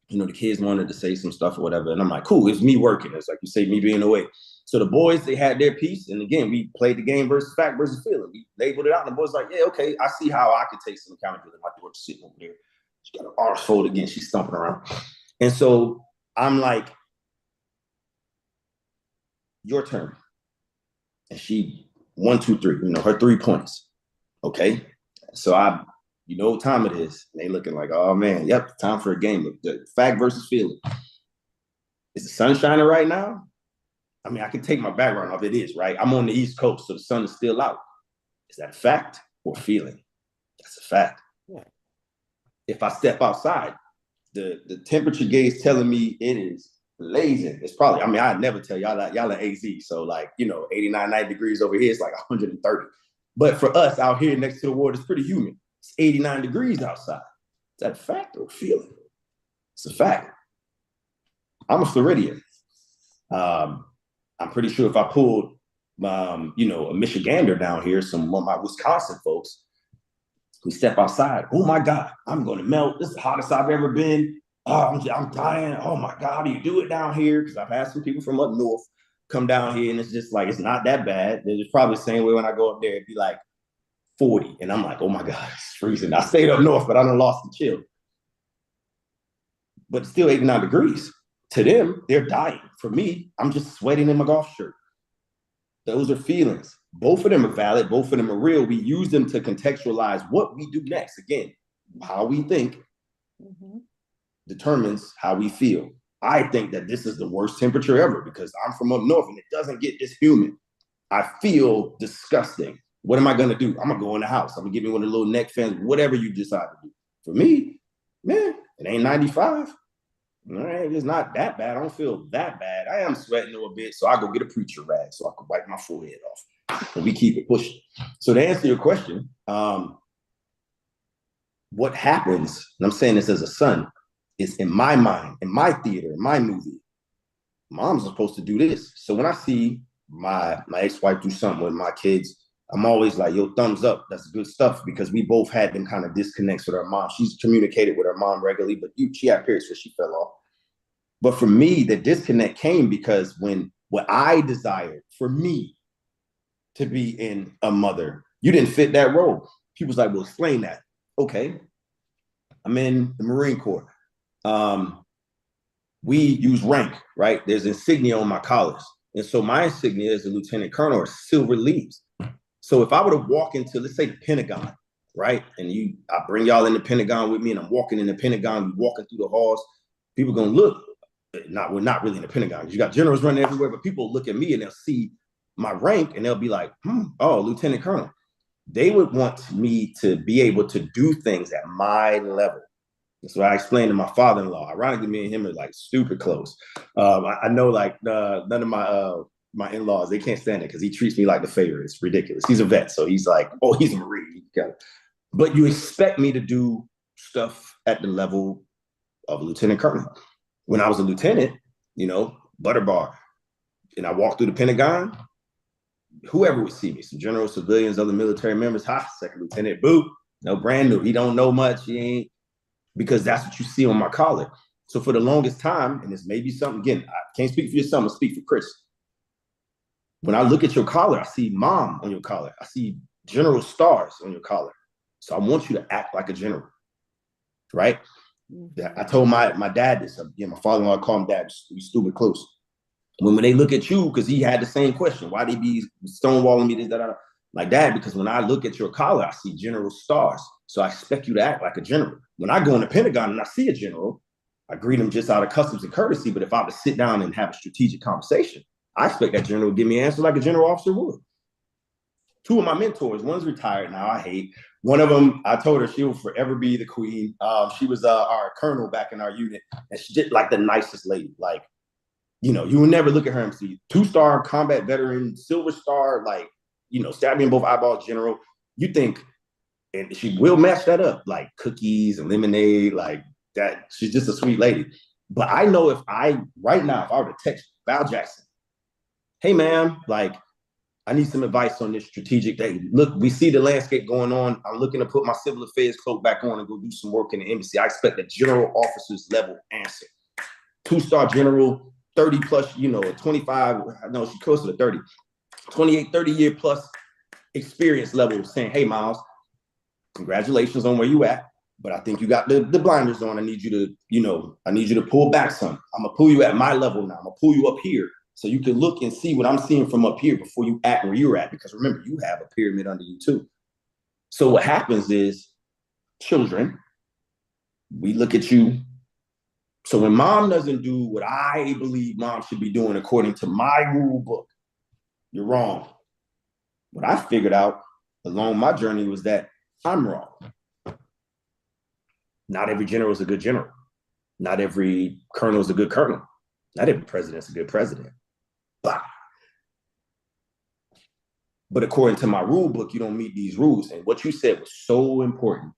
You know, the kids wanted to say some stuff or whatever. And I'm like, cool, it's me working. It's like you say, me being away. So the boys, they had their piece. And again, we played the game versus fact versus feeling. We labeled it out. And the boys like, yeah, okay, I see how I could take some accountability. My daughter's sitting over there. She got her arms folded again. She's stomping around. And so I'm like, your turn. And she, 1, 2, 3, you know, her 3 points. Okay. So you know what time it is. And they looking like, oh man, yep, time for a game. The fact versus feeling. Is the sun shining right now? I mean, I can take my background off. It is, right? I'm on the East Coast, so the sun is still out. Is that a fact or feeling? That's a fact. Yeah. If I step outside, the temperature gauge telling me it is blazing. It's probably, I mean, I'd never tell y'all in AZ. So like, you know, 89, 90 degrees over here, it's like 130. But for us out here next to the water, it's pretty humid. It's 89 degrees outside. Is that a fact or feeling? It's a fact. I'm a Floridian. I'm pretty sure if I pulled, you know, a Michigander down here, some of my Wisconsin folks, we step outside. Oh my God, I'm going to melt. This is the hottest I've ever been. Oh, I'm dying. Oh my God, how do you do it down here? Because I've had some people from up north come down here, and it's just like, it's not that bad. It's probably the same way when I go up there, it'd be like 40. And I'm like, oh my God, it's freezing. I stayed up north, but I done lost the chill. But it's still 89 degrees. To them, they're dying. For me, I'm just sweating in my golf shirt. Those are feelings. Both of them are valid. Both of them are real. We use them to contextualize what we do next. Again, how we think determines how we feel. I think that this is the worst temperature ever because I'm from up north and it doesn't get this humid. I feel disgusting. What am I going to do? I'm going to go in the house. I'm going to give me one of the little neck fans, whatever you decide to do. For me, man, it ain't 95. All right, it's not that bad. I don't feel that bad. I am sweating a little bit, so I go get a preacher rag so I can wipe my forehead off. And we keep it pushing. So to answer your question, what happens, and I'm saying this as a son, is in my mind, in my theater, in my movie, mom's supposed to do this. So when I see my ex-wife do something with my kids, I'm always like, yo, thumbs up. That's good stuff because we both had them kind of disconnects with our mom. She's communicated with her mom regularly, but she had periods where she fell off. But for me, the disconnect came because what I desired for me to be in a mother, you didn't fit that role. People's like, well, explain that. Okay. I'm in the Marine Corps. We use rank, right? There's insignia on my collars. And so my insignia as a lieutenant colonel are silver leaves. So if I were to walk into, let's say, the Pentagon, right? And I bring y'all in the Pentagon with me and I'm walking in the Pentagon, we walking through the halls, people gonna look, we're not really in the Pentagon because you got generals running everywhere, but people look at me and they'll see my rank and they'll be like, oh, Lieutenant Colonel. They would want me to be able to do things at my level. That's what I explained to my father-in-law. Ironically, me and him are like stupid close. I know like none of my in-laws, they can't stand it because he treats me like the favorite. It's ridiculous. He's a vet, so he's like, oh, he's a Marine. But you expect me to do stuff at the level of a lieutenant colonel. When I was a lieutenant, you know, butter bar, and I walked through the Pentagon, whoever would see me, some generals, civilians, other military members, second lieutenant, boo, no, brand new. He don't know much. He ain't, because that's what you see on my collar. So for the longest time, and this may be something, again, I can't speak for your son, but speak for Chris. When I look at your collar, I see mom on your collar. I see general stars on your collar. So I want you to act like a general, right? I told my dad this. My father-in-law called him dad. You stupid close. When they look at you, because he had the same question, why they be stonewalling me, this, that, like dad, because when I look at your collar, I see general stars. So I expect you to act like a general. When I go in the Pentagon and I see a general, I greet him just out of customs and courtesy. But if I was to sit down and have a strategic conversation, I expect that general to give me an answer like a general officer would. Two of my mentors, one's retired now, I hate. One of them, I told her she will forever be the queen. She was our colonel back in our unit, and she did like the nicest lady. Like, you would never look at her and see 2-star combat veteran, silver star, like, stab me in both eyeballs, general. You think, and she will match that up, like cookies and lemonade, like that. She's just a sweet lady. But I know if I were to text Val Jackson, hey, ma'am, like, I need some advice on this strategic thing. Look, we see the landscape going on. I'm looking to put my civil affairs cloak back on and go do some work in the embassy. I expect a general officer's level answer. 2-star general, 30 plus, 25, no, she's closer to 30, 28, 30 year plus experience level saying, hey, Miles, congratulations on where you at. But I think you got the blinders on. I need you to pull back some. I'm gonna pull you at my level now. I'm gonna pull you up here so you can look and see what I'm seeing from up here before you act where you're at. Because remember, you have a pyramid under you too. So what happens is, children, we look at you. So when mom doesn't do what I believe mom should be doing according to my rule book, you're wrong. What I figured out along my journey was that I'm wrong. Not every general is a good general. Not every colonel is a good colonel. Not every president's a good president. But according to my rule book, you don't meet these rules. And what you said was so important.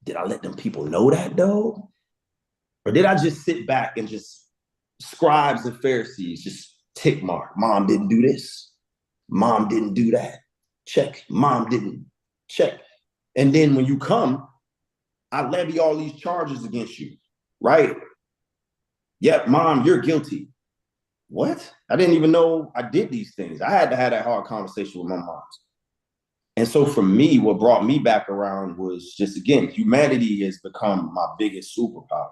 Did I let them people know that though? Or did I just sit back and just scribes and Pharisees just tick mark? Mom didn't do this. Mom didn't do that. Check. Mom didn't. Check. And then when you come, I levy all these charges against you, right? Yep, mom, you're guilty. What? I didn't even know I did these things. I had to have that hard conversation with my moms. And so for me, what brought me back around was just, again, humanity has become my biggest superpower.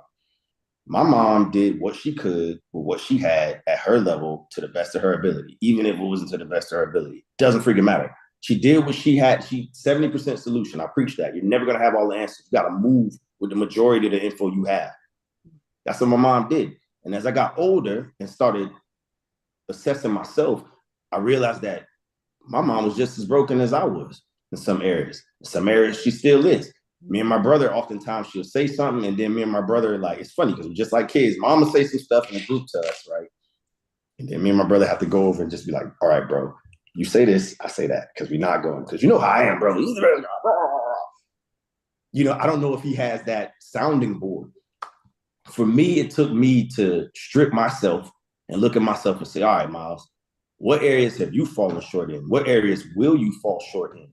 My mom did what she could with what she had at her level to the best of her ability, even if it wasn't to the best of her ability. Doesn't freaking matter. She did what she had. She 70% solution. I preach that. You're never going to have all the answers. You got to move with the majority of the info you have. That's what my mom did. And as I got older and started assessing myself, I realized that my mom was just as broken as I was in some areas. In some areas, she still is. Me and my brother, oftentimes she'll say something, and then me and my brother, like, it's funny because we're just like kids. Mom will say some stuff in the group to us, right? And then me and my brother have to go over and just be like, all right, bro, you say this, I say that, because we're not going, because you know how I am, bro. I don't know if he has that sounding board. For me, it took me to strip myself and look at myself and say, all right, Miles, what areas have you fallen short in? What areas will you fall short in?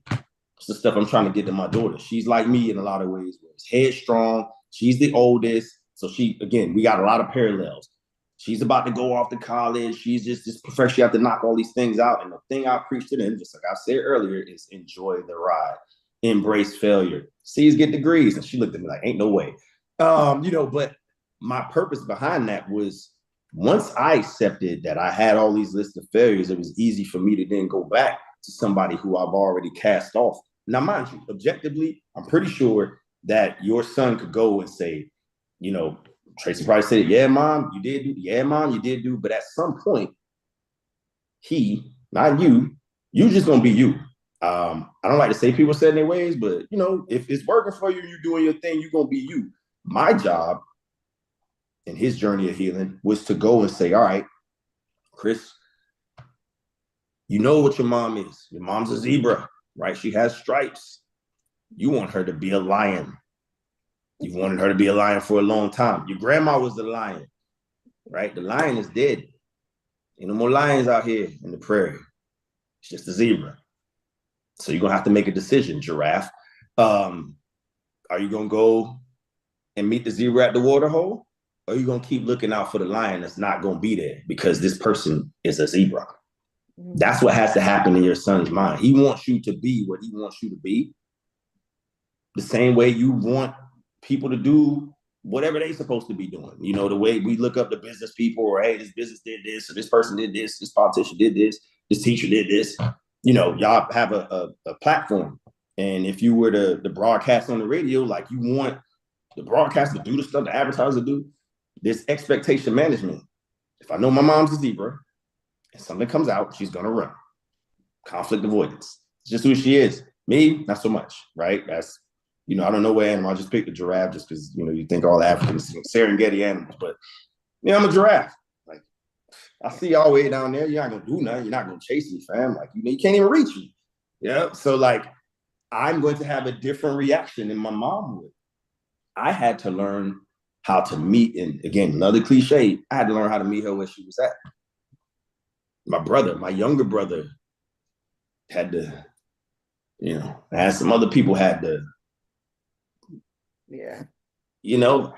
It's the stuff I'm trying to get to my daughter. She's like me in a lot of ways. Headstrong. She's the oldest. So we got a lot of parallels. She's about to go off to college. She's just this professor. You have to knock all these things out. And the thing I preach to them, just like I said earlier, is enjoy the ride. Embrace failure. C's get degrees. And she looked at me like, ain't no way. But my purpose behind that was, once I accepted that I had all these lists of failures, it was easy for me to then go back to somebody who I've already cast off. Now, mind you, objectively, I'm pretty sure that your son could go and say, Tracy probably said, yeah, mom, you did do. Yeah, mom, you did do. But at some point, he, not you, you just going to be you. I don't like to say people set in their ways, but, if it's working for you, you're doing your thing, you're going to be you. My job in his journey of healing was to go and say, all right, Chris, you know what your mom is. Your mom's a zebra, right? She has stripes. You want her to be a lion. You've wanted her to be a lion for a long time. Your grandma was the lion, right? The lion is dead. Ain't no more lions out here in the prairie. It's just a zebra. So you're going to have to make a decision, giraffe. Are you going to go and meet the zebra at the water hole? Or are you going to keep looking out for the lion that's not going to be there because this person is a zebra? That's what has to happen in your son's mind. He wants you to be what he wants you to be. The same way you want people to do whatever they supposed to be doing. You know, the way we look up the business people, or hey, this business did this, or this person did this, this politician did this teacher did this. You know, y'all have a platform. And if you were to broadcast on the radio, like you want the broadcaster to do the stuff the advertiser do, this expectation management. If I know my mom's a zebra and something comes out, she's gonna run. Conflict avoidance. It's just who she is. Me, not so much, right? That's, you know, I don't know what animal. I just picked a giraffe just because, you know, you think all Africans Serengeti animals, but yeah, I'm a giraffe. Like, I see y'all way down there. You're not gonna do nothing. You're not gonna chase me, fam. Like, you can't even reach me. Yeah. So like, I'm going to have a different reaction than my mom would. I had to learn how to meet, and again, another cliche, I had to learn how to meet her where she was at. My brother, my younger brother, had to, you know, as some other people had to, yeah, you know,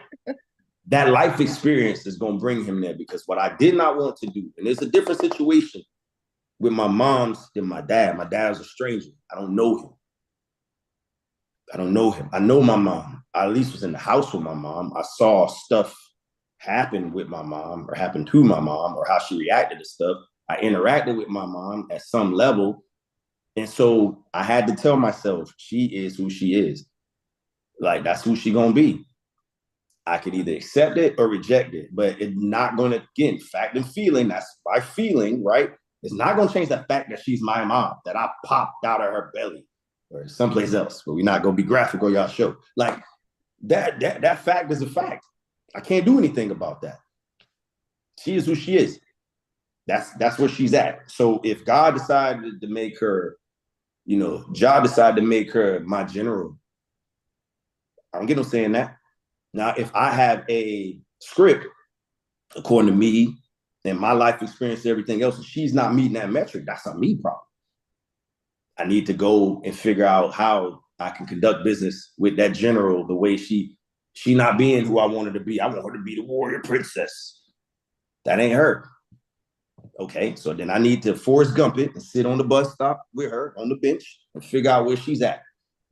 that life experience is going to bring him there, because what I did not want to do, and it's a different situation with my mom's than my dad. My dad was a stranger. I don't know him. I know my mom. I at least was in the house with my mom. I saw stuff happen with my mom, or happen to my mom, or how she reacted to stuff. I interacted with my mom at some level. And so I had to tell myself, she is who she is. Like, that's who she gonna be. I could either accept it or reject it, but it's not gonna, again, fact and feeling, that's my feeling, right? It's not gonna change the fact that she's my mom, that I popped out of her belly or someplace else, but we're not gonna be graphic on y'all show. Like, that fact is a fact. I can't do anything about that. She is who she is. That's where she's at. So if God decided to make her, you know, Jah decided to make her my general, I don't get no saying that. Now, if I have a script, according to me and my life experience and everything else, and she's not meeting that metric, that's a me problem. I need to go and figure out how I can conduct business with that general the way she not being who I want her to be. I want her to be the warrior princess. That ain't her. Okay, so then I need to Forrest Gump it and sit on the bus stop with her on the bench and figure out where she's at.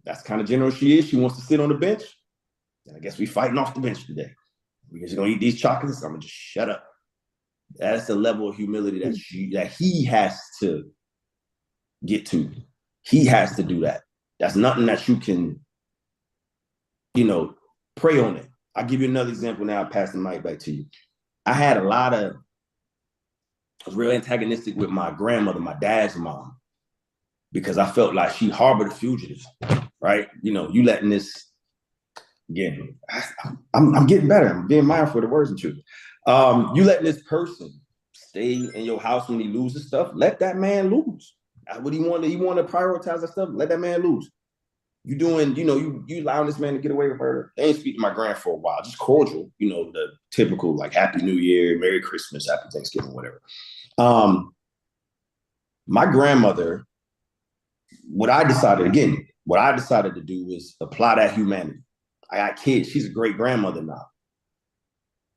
That's the kind of general she is. She wants to sit on the bench. And I guess we fighting off the bench today. We're just gonna eat these chocolates. I'm gonna just shut up. That's the level of humility that he has to get to. He has to do that. That's nothing that you can, you know, pray on it. I'll give you another example now. I'll pass the mic back to you. I was real antagonistic with my grandmother, my dad's mom, because I felt like she harbored a fugitive, right? You know, you letting this, again, I'm getting better. I'm being mindful of the words and truth. You letting this person stay in your house when he loses stuff, let that man lose. What he want to prioritize that stuff, let that man lose. You doing, you know, you allowing this man to get away with murder. They ain't speak to my grand for a while, just cordial, you know, the typical like Happy New Year, Merry Christmas, Happy Thanksgiving, whatever. My grandmother, what I decided to do is apply that humanity. I got kids. She's a great grandmother now.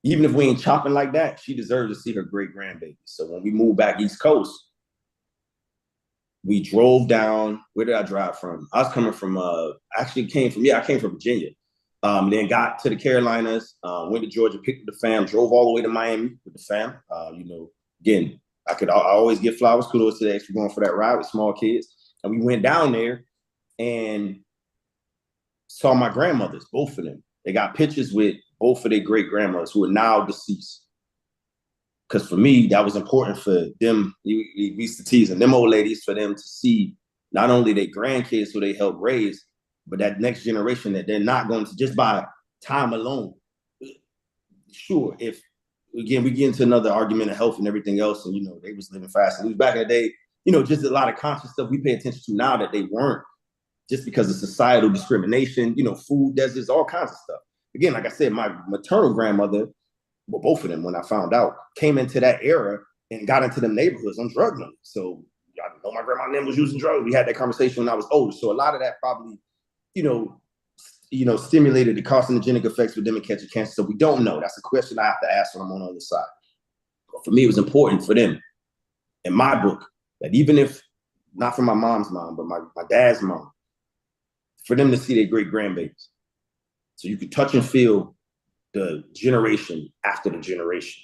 Even if we ain't chopping like that, she deserves to see her great grandbaby. So when we moved back East Coast, we drove down. Where did I drive from? I was coming from, I came from Virginia. Then got to the Carolinas, went to Georgia, picked up the fam, drove all the way to Miami with the fam. You know, again, I always give flowers, kudos to the ex for going for that ride with small kids. And we went down there and saw my grandmothers, both of them. They got pictures with both of their great grandmothers who are now deceased. Because for me, that was important for them. We used to tease them old ladies, for them to see not only their grandkids who they helped raise, but that next generation that they're not going to, just by time alone. Sure, if, again, we get into another argument of health and everything else, and, you know, they was living fast. And it was back in the day, you know, just a lot of conscious stuff we pay attention to now that they weren't, just because of societal discrimination, you know, food deserts, all kinds of stuff. Again, like I said, my maternal grandmother, well, both of them, when I found out, came into that era and got into them neighborhoods on drug money. So I know my grandma and them was using drugs. We had that conversation when I was older. So a lot of that probably, you know, stimulated the carcinogenic effects with them and catching cancer. So we don't know. That's a question I have to ask when I'm on the other side. But for me, it was important for them, in my book, that even if, not from my mom's mom, but my dad's mom, for them to see their great grandbabies. So you could touch and feel the generation after the generation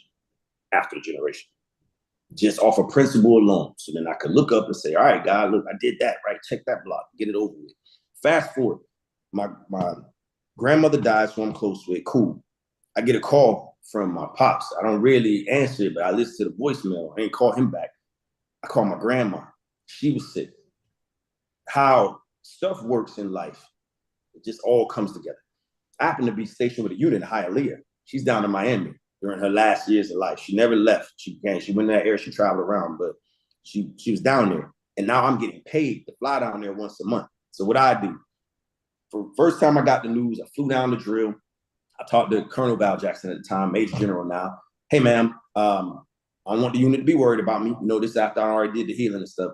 after the generation, just off of principle alone. So then I could look up and say, all right, God, look, I did that, right? Check that block, get it over with. Fast forward, my grandmother dies, who I'm close with, cool. I get a call from my pops. I don't really answer it, but I listen to the voicemail. I ain't call him back. I call my grandma. She was sick. How stuff works in life, it just all comes together. I happen to be stationed with a unit in Hialeah. She's down in Miami during her last years of life. She never left. She went in that area, she traveled around, but she was down there. And now I'm getting paid to fly down there once a month. So what I do, for the first time I got the news, I flew down to drill. I talked to Colonel Val Jackson at the time, Major General now. Hey, ma'am, I don't want the unit to be worried about me. You know, this after I already did the healing and stuff.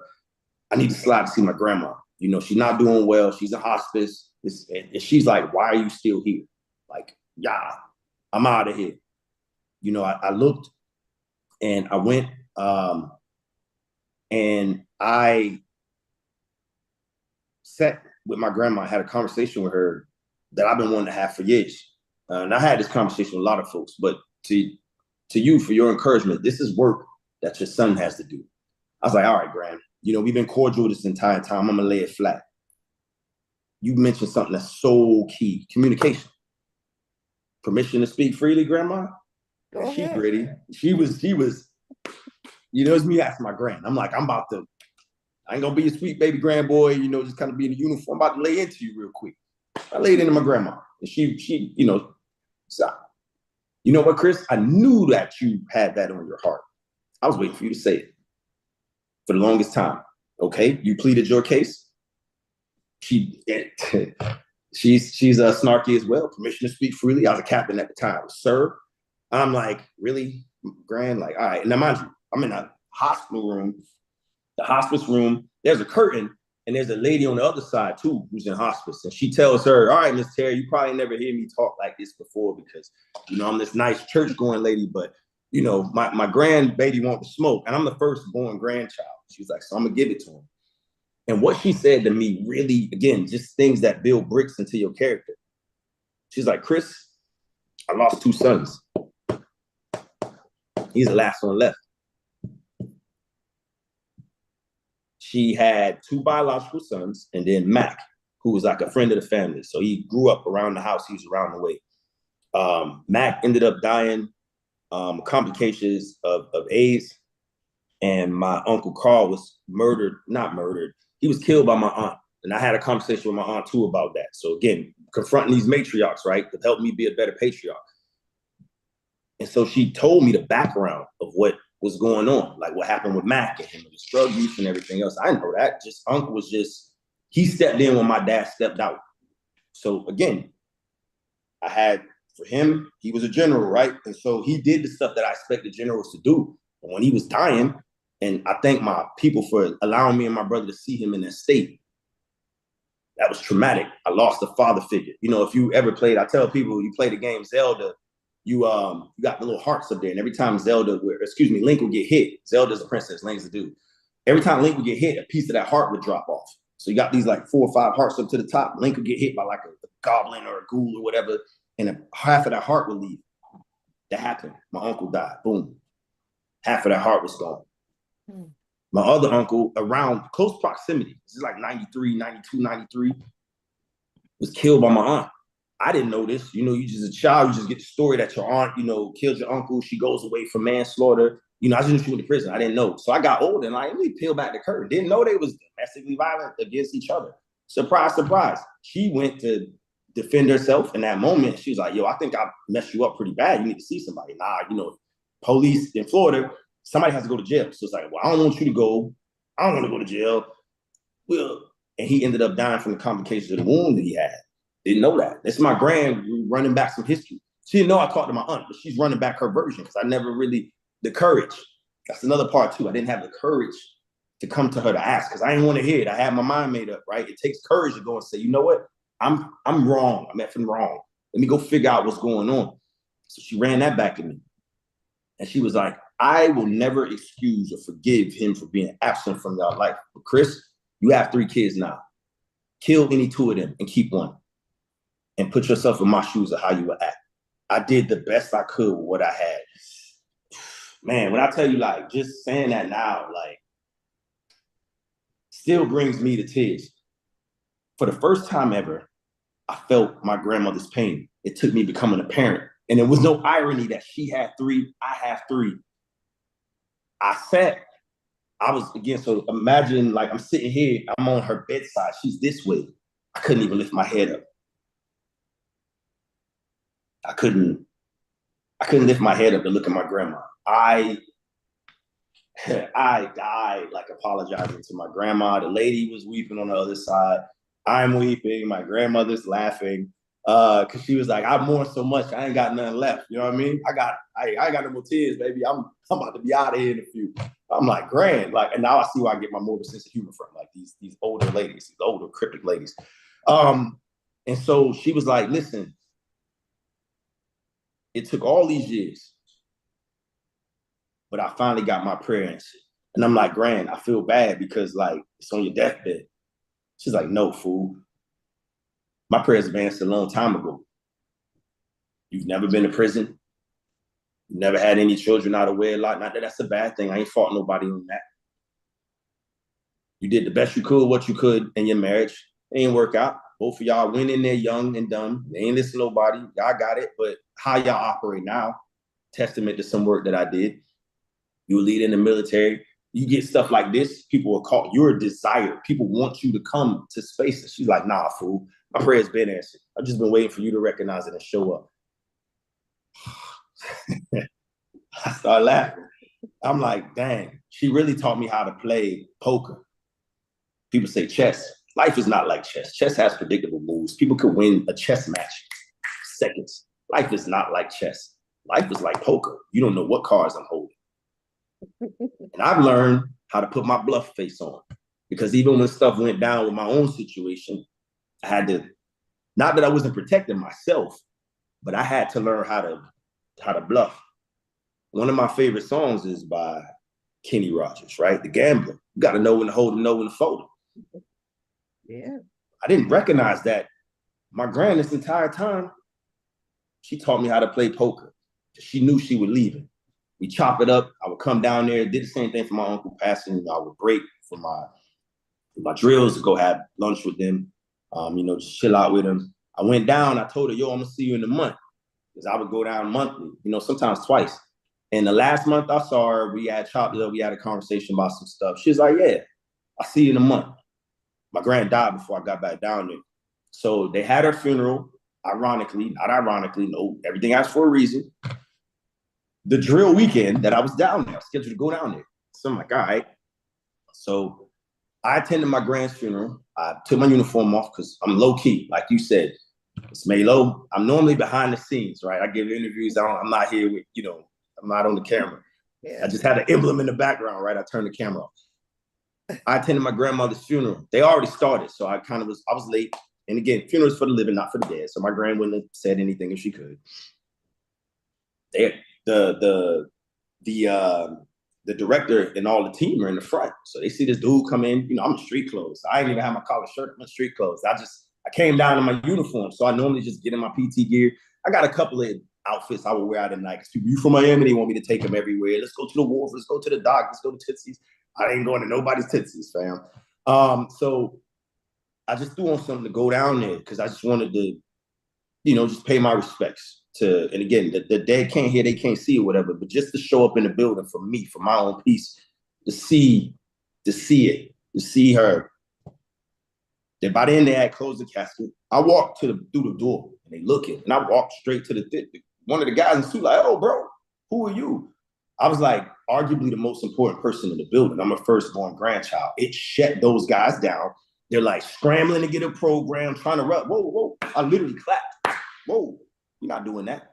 I need to slide to see my grandma. You know, she's not doing well. She's in hospice. And she's like, why are you still here? Like, yeah, I'm out of here. You know, I looked and I went and I sat with my grandma. I had a conversation with her that I've been wanting to have for years. And I had this conversation with a lot of folks, but to you, for your encouragement, this is work that your son has to do. I was like, all right, Gran, you know, we've been cordial this entire time. I'm gonna lay it flat. You mentioned something that's so key, communication. Permission to speak freely, Grandma? Go ahead. She gritty. She was, you know, it's me asking my gran. I'm like, I ain't gonna be a sweet baby grandboy, you know, just kind of be in a uniform. I'm about to lay into you real quick. I laid into my grandma. And she, you know, stop. You know what, Chris? I knew that you had that on your heart. I was waiting for you to say it for the longest time. Okay, you pleaded your case. She's snarky as well. Permission to speak freely. I was a captain at the time, sir. I'm like, really, Gran? Like, all right. And now, mind you, I'm in a hospital room. The hospice room, there's a curtain, and there's a lady on the other side too who's in hospice. And she tells her, all right, Miss Terry, you probably never hear me talk like this before because, you know, I'm this nice church-going lady, but, you know, my grandbaby wants to smoke, and I'm the first-born grandchild. She's like, so I'm going to give it to him. And what she said to me really, again, just things that build bricks into your character. She's like, Chris, I lost 2 sons. He's the last one left. She had 2 biological sons, and then Mac, who was like a friend of the family. So he grew up around the house. He was around the way. Mac ended up dying, complications of AIDS. And my Uncle Carl was not murdered. He was killed by my aunt. And I had a conversation with my aunt too about that. So again, confronting these matriarchs, right, to help me be a better patriarch. And so she told me the background of what was going on, like what happened with Mac and him and his drug use and everything else. I didn't know that. Uncle was he stepped in when my dad stepped out. So again, I had, for him, he was a general, right? And so he did the stuff that I expected generals to do. And when he was dying, and I thank my people for allowing me and my brother to see him in that state. That was traumatic. I lost a father figure. You know, if you ever played, I tell people, you play the game Zelda, you got the little hearts up there, and every time Link would get hit. Zelda's a princess, Link's a dude. Every time Link would get hit, a piece of that heart would drop off. So you got these like 4 or 5 hearts up to the top. Link would get hit by like a goblin or a ghoul or whatever, and half of that heart would leave. That happened. My uncle died. Boom. Half of that heart was gone. My other uncle, around close proximity, this is like 93, 92, 93, was killed by my aunt. I didn't know this. You know, you just a child, you just get the story that your aunt, you know, killed your uncle. She goes away for manslaughter. You know, I just knew she went to prison. I didn't know. So I got older and I really peeled back the curtain. Didn't know they was domestically violent against each other. Surprise, surprise. She went to defend herself in that moment. She was like, yo, I think I messed you up pretty bad. You need to see somebody. Nah, you know, police in Florida, somebody has to go to jail. So it's like, well, I don't want you to go. I don't want to go to jail. Well, and he ended up dying from the complications of the wound that he had. Didn't know that. That's my grand running back some history. She didn't know I talked to my aunt, but she's running back her version because I never really, the courage. That's another part too. I didn't have the courage to come to her to ask because I didn't want to hear it. I had my mind made up, right? It takes courage to go and say, you know what? I'm wrong. I'm effing wrong. Let me go figure out what's going on. So she ran that back at me. And she was like, I will never excuse or forgive him for being absent from your life. But Chris, you have 3 kids now. Kill any 2 of them and keep 1. And put yourself in my shoes of how you would act. I did the best I could with what I had. Man, when I tell you, like, just saying that now, like, still brings me to tears. For the first time ever, I felt my grandmother's pain. It took me becoming a parent. And there was no irony that she had 3, I have 3. I was, again, so imagine, like, I'm sitting here, I'm on her bedside, she's this way. I couldn't even lift my head up. I couldn't lift my head up to look at my grandma. I died, like, apologizing to my grandma. The lady was weeping on the other side. I'm weeping. My grandmother's laughing. Cause she was like, I mourn so much, I ain't got nothing left. You know what I mean? I ain't got no more tears, baby. I'm about to be out of here in a few. I'm like, grand. Like, and now I see where I get my morbid sense of humor from. Like these older ladies, these older cryptic ladies. And so she was like, listen, it took all these years, but I finally got my prayer answered. And I'm like, grand, I feel bad because, like, it's on your deathbed. She's like, no, fool. My prayers have been answered a long time ago. You've never been to prison. You've never had any children out of wedlock. Not that that's a bad thing. I ain't fought nobody on that. You did the best you could, what you could in your marriage. It ain't work out. Both of y'all went in there young and dumb. They ain't listen to nobody. Y'all got it. But how y'all operate now, testament to some work that I did. You lead in the military. You get stuff like this, people will call, you're a desire. People want you to come to spaces. She's like, nah, fool. My prayer's been answered. I've just been waiting for you to recognize it and show up. I started laughing. I'm like, dang, she really taught me how to play poker. People say chess. Life is not like chess. Chess has predictable moves. People could win a chess match seconds. Life is not like chess. Life is like poker. You don't know what cards I'm holding. And I've learned how to put my bluff face on, because even when stuff went down with my own situation, I had to, not that I wasn't protecting myself, but I had to learn how to bluff. One of my favorite songs is by Kenny Rogers, right? The Gambler. You got to know when to hold them, know when to fold them. Yeah. I didn't recognize that. My grand, this entire time, she taught me how to play poker. She knew she was leaving. We chop it up. I would come down there, did the same thing for my uncle passing. I would break for my drills to go have lunch with them, just chill out with them. I went down. I told her, yo, I'm going to see you in a month. Because I would go down monthly, sometimes twice. And the last month I saw her, we had chopped it up. We had a conversation about some stuff. She was like, yeah, I'll see you in a month. My grand died before I got back down there. So they had her funeral, ironically, not ironically, no, everything happens for a reason. The drill weekend that I was down there, I was scheduled to go down there. So I'm like, all right. So I attended my grand's funeral. I took my uniform off because I'm low key, like you said. It's Melo. I'm normally behind the scenes, right? I give interviews. I'm not here with, I'm not on the camera. Yeah. I just had an emblem in the background, right? I turned the camera off. I attended my grandmother's funeral. They already started, so I was late. And again, funerals for the living, not for the dead. So my grand wouldn't have said anything if she could. The director and all the team are in the front. So they see this dude come in, I'm in street clothes. I ain't even have my collar shirt, I'm in street clothes. I came down in my uniform. So I normally just get in my PT gear. I got a couple of outfits I would wear out at night. People, you from Miami, they want me to take them everywhere. Let's go to the Wolf, let's go to the Dock, let's go to Tootsie's. I ain't going to nobody's Tootsie's, fam. So I just threw on something to go down there because I just wanted to, just pay my respects to, and again, the dead can't hear, they can't see or whatever, but just to show up in the building for me, for my own peace, to see her. Then by the end, they had closed the casket. I walked through the door and they looking, and I walked straight to one of the guys in the suit, like, oh, bro, who are you? I was like, arguably the most important person in the building. I'm a firstborn grandchild. It shut those guys down. They're like scrambling to get a program, trying to run. Whoa. I literally clapped. Whoa, you're not doing that.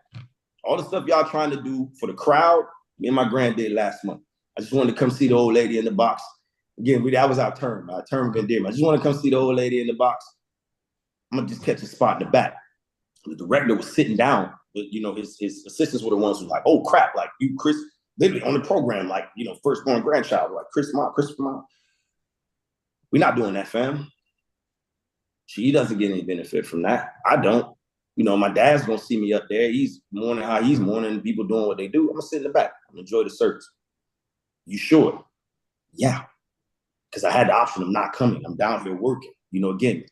All the stuff y'all trying to do for the crowd, me and my grand did last month. I just wanted to come see the old lady in the box. Again, that was our term of endearment. I just want to come see the old lady in the box. I'm going to just catch a spot in the back. The director was sitting down, but, his assistants were the ones who were like, oh, crap, like you, Chris, literally on the program, like, firstborn grandchild, like Christopher Mom. We're not doing that, fam. She doesn't get any benefit from that. I don't. my dad's gonna see me up there. He's mourning how he's mourning, people doing what they do. I'm gonna sit in the back. I'm gonna enjoy the service. You sure? Yeah. Because I had the option of not coming. I'm down here working. Again,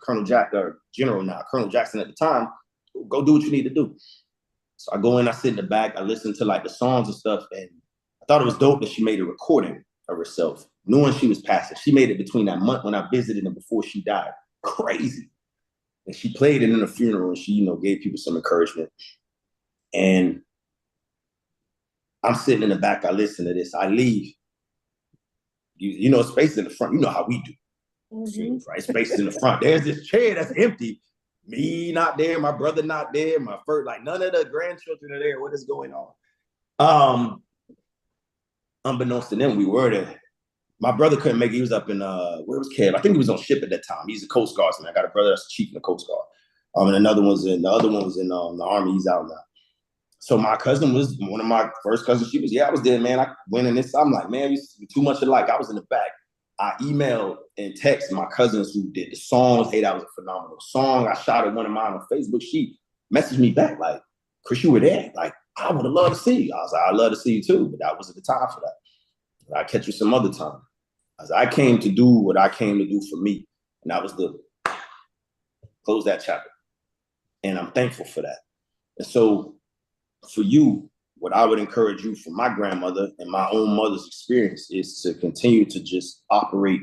General now, Colonel Jackson at the time, go do what you need to do. So I go in, I sit in the back, I listen to like the songs and stuff, and I thought it was dope that she made a recording of herself, knowing she was passing. She made it between that month when I visited and before she died. Crazy. And she played it in a funeral, and she, gave people some encouragement. And I'm sitting in the back, I listen to this, I leave. Space in the front, you know how we do. Right? Space in the front. There's this chair that's empty. Me not there, my brother not there, my first, like none of the grandchildren are there. What is going on? Unbeknownst to them, we were there. My brother couldn't make it. He was up in where was Kev? I think he was on ship at that time. He's a Coast Guardsman. I got a brother that's a chief in the Coast Guard. And the other one was in the Army. He's out now. So my cousin was one of my first cousins. She was, I was there, man. I went in this. I'm like, man, we too much alike. I was in the back. I emailed and texted my cousins who did the songs. Hey, that was a phenomenal song. I shot at one of mine on Facebook. She messaged me back like, Chris, you were there. Like, I would have loved to see you. I was like, I'd love to see you too, but that wasn't the time for that. I'll catch you some other time. As I came to do what I came to do for me, and that was to close that chapter. And I'm thankful for that. And so for you, what I would encourage you from my grandmother and my own mother's experience is to continue to just operate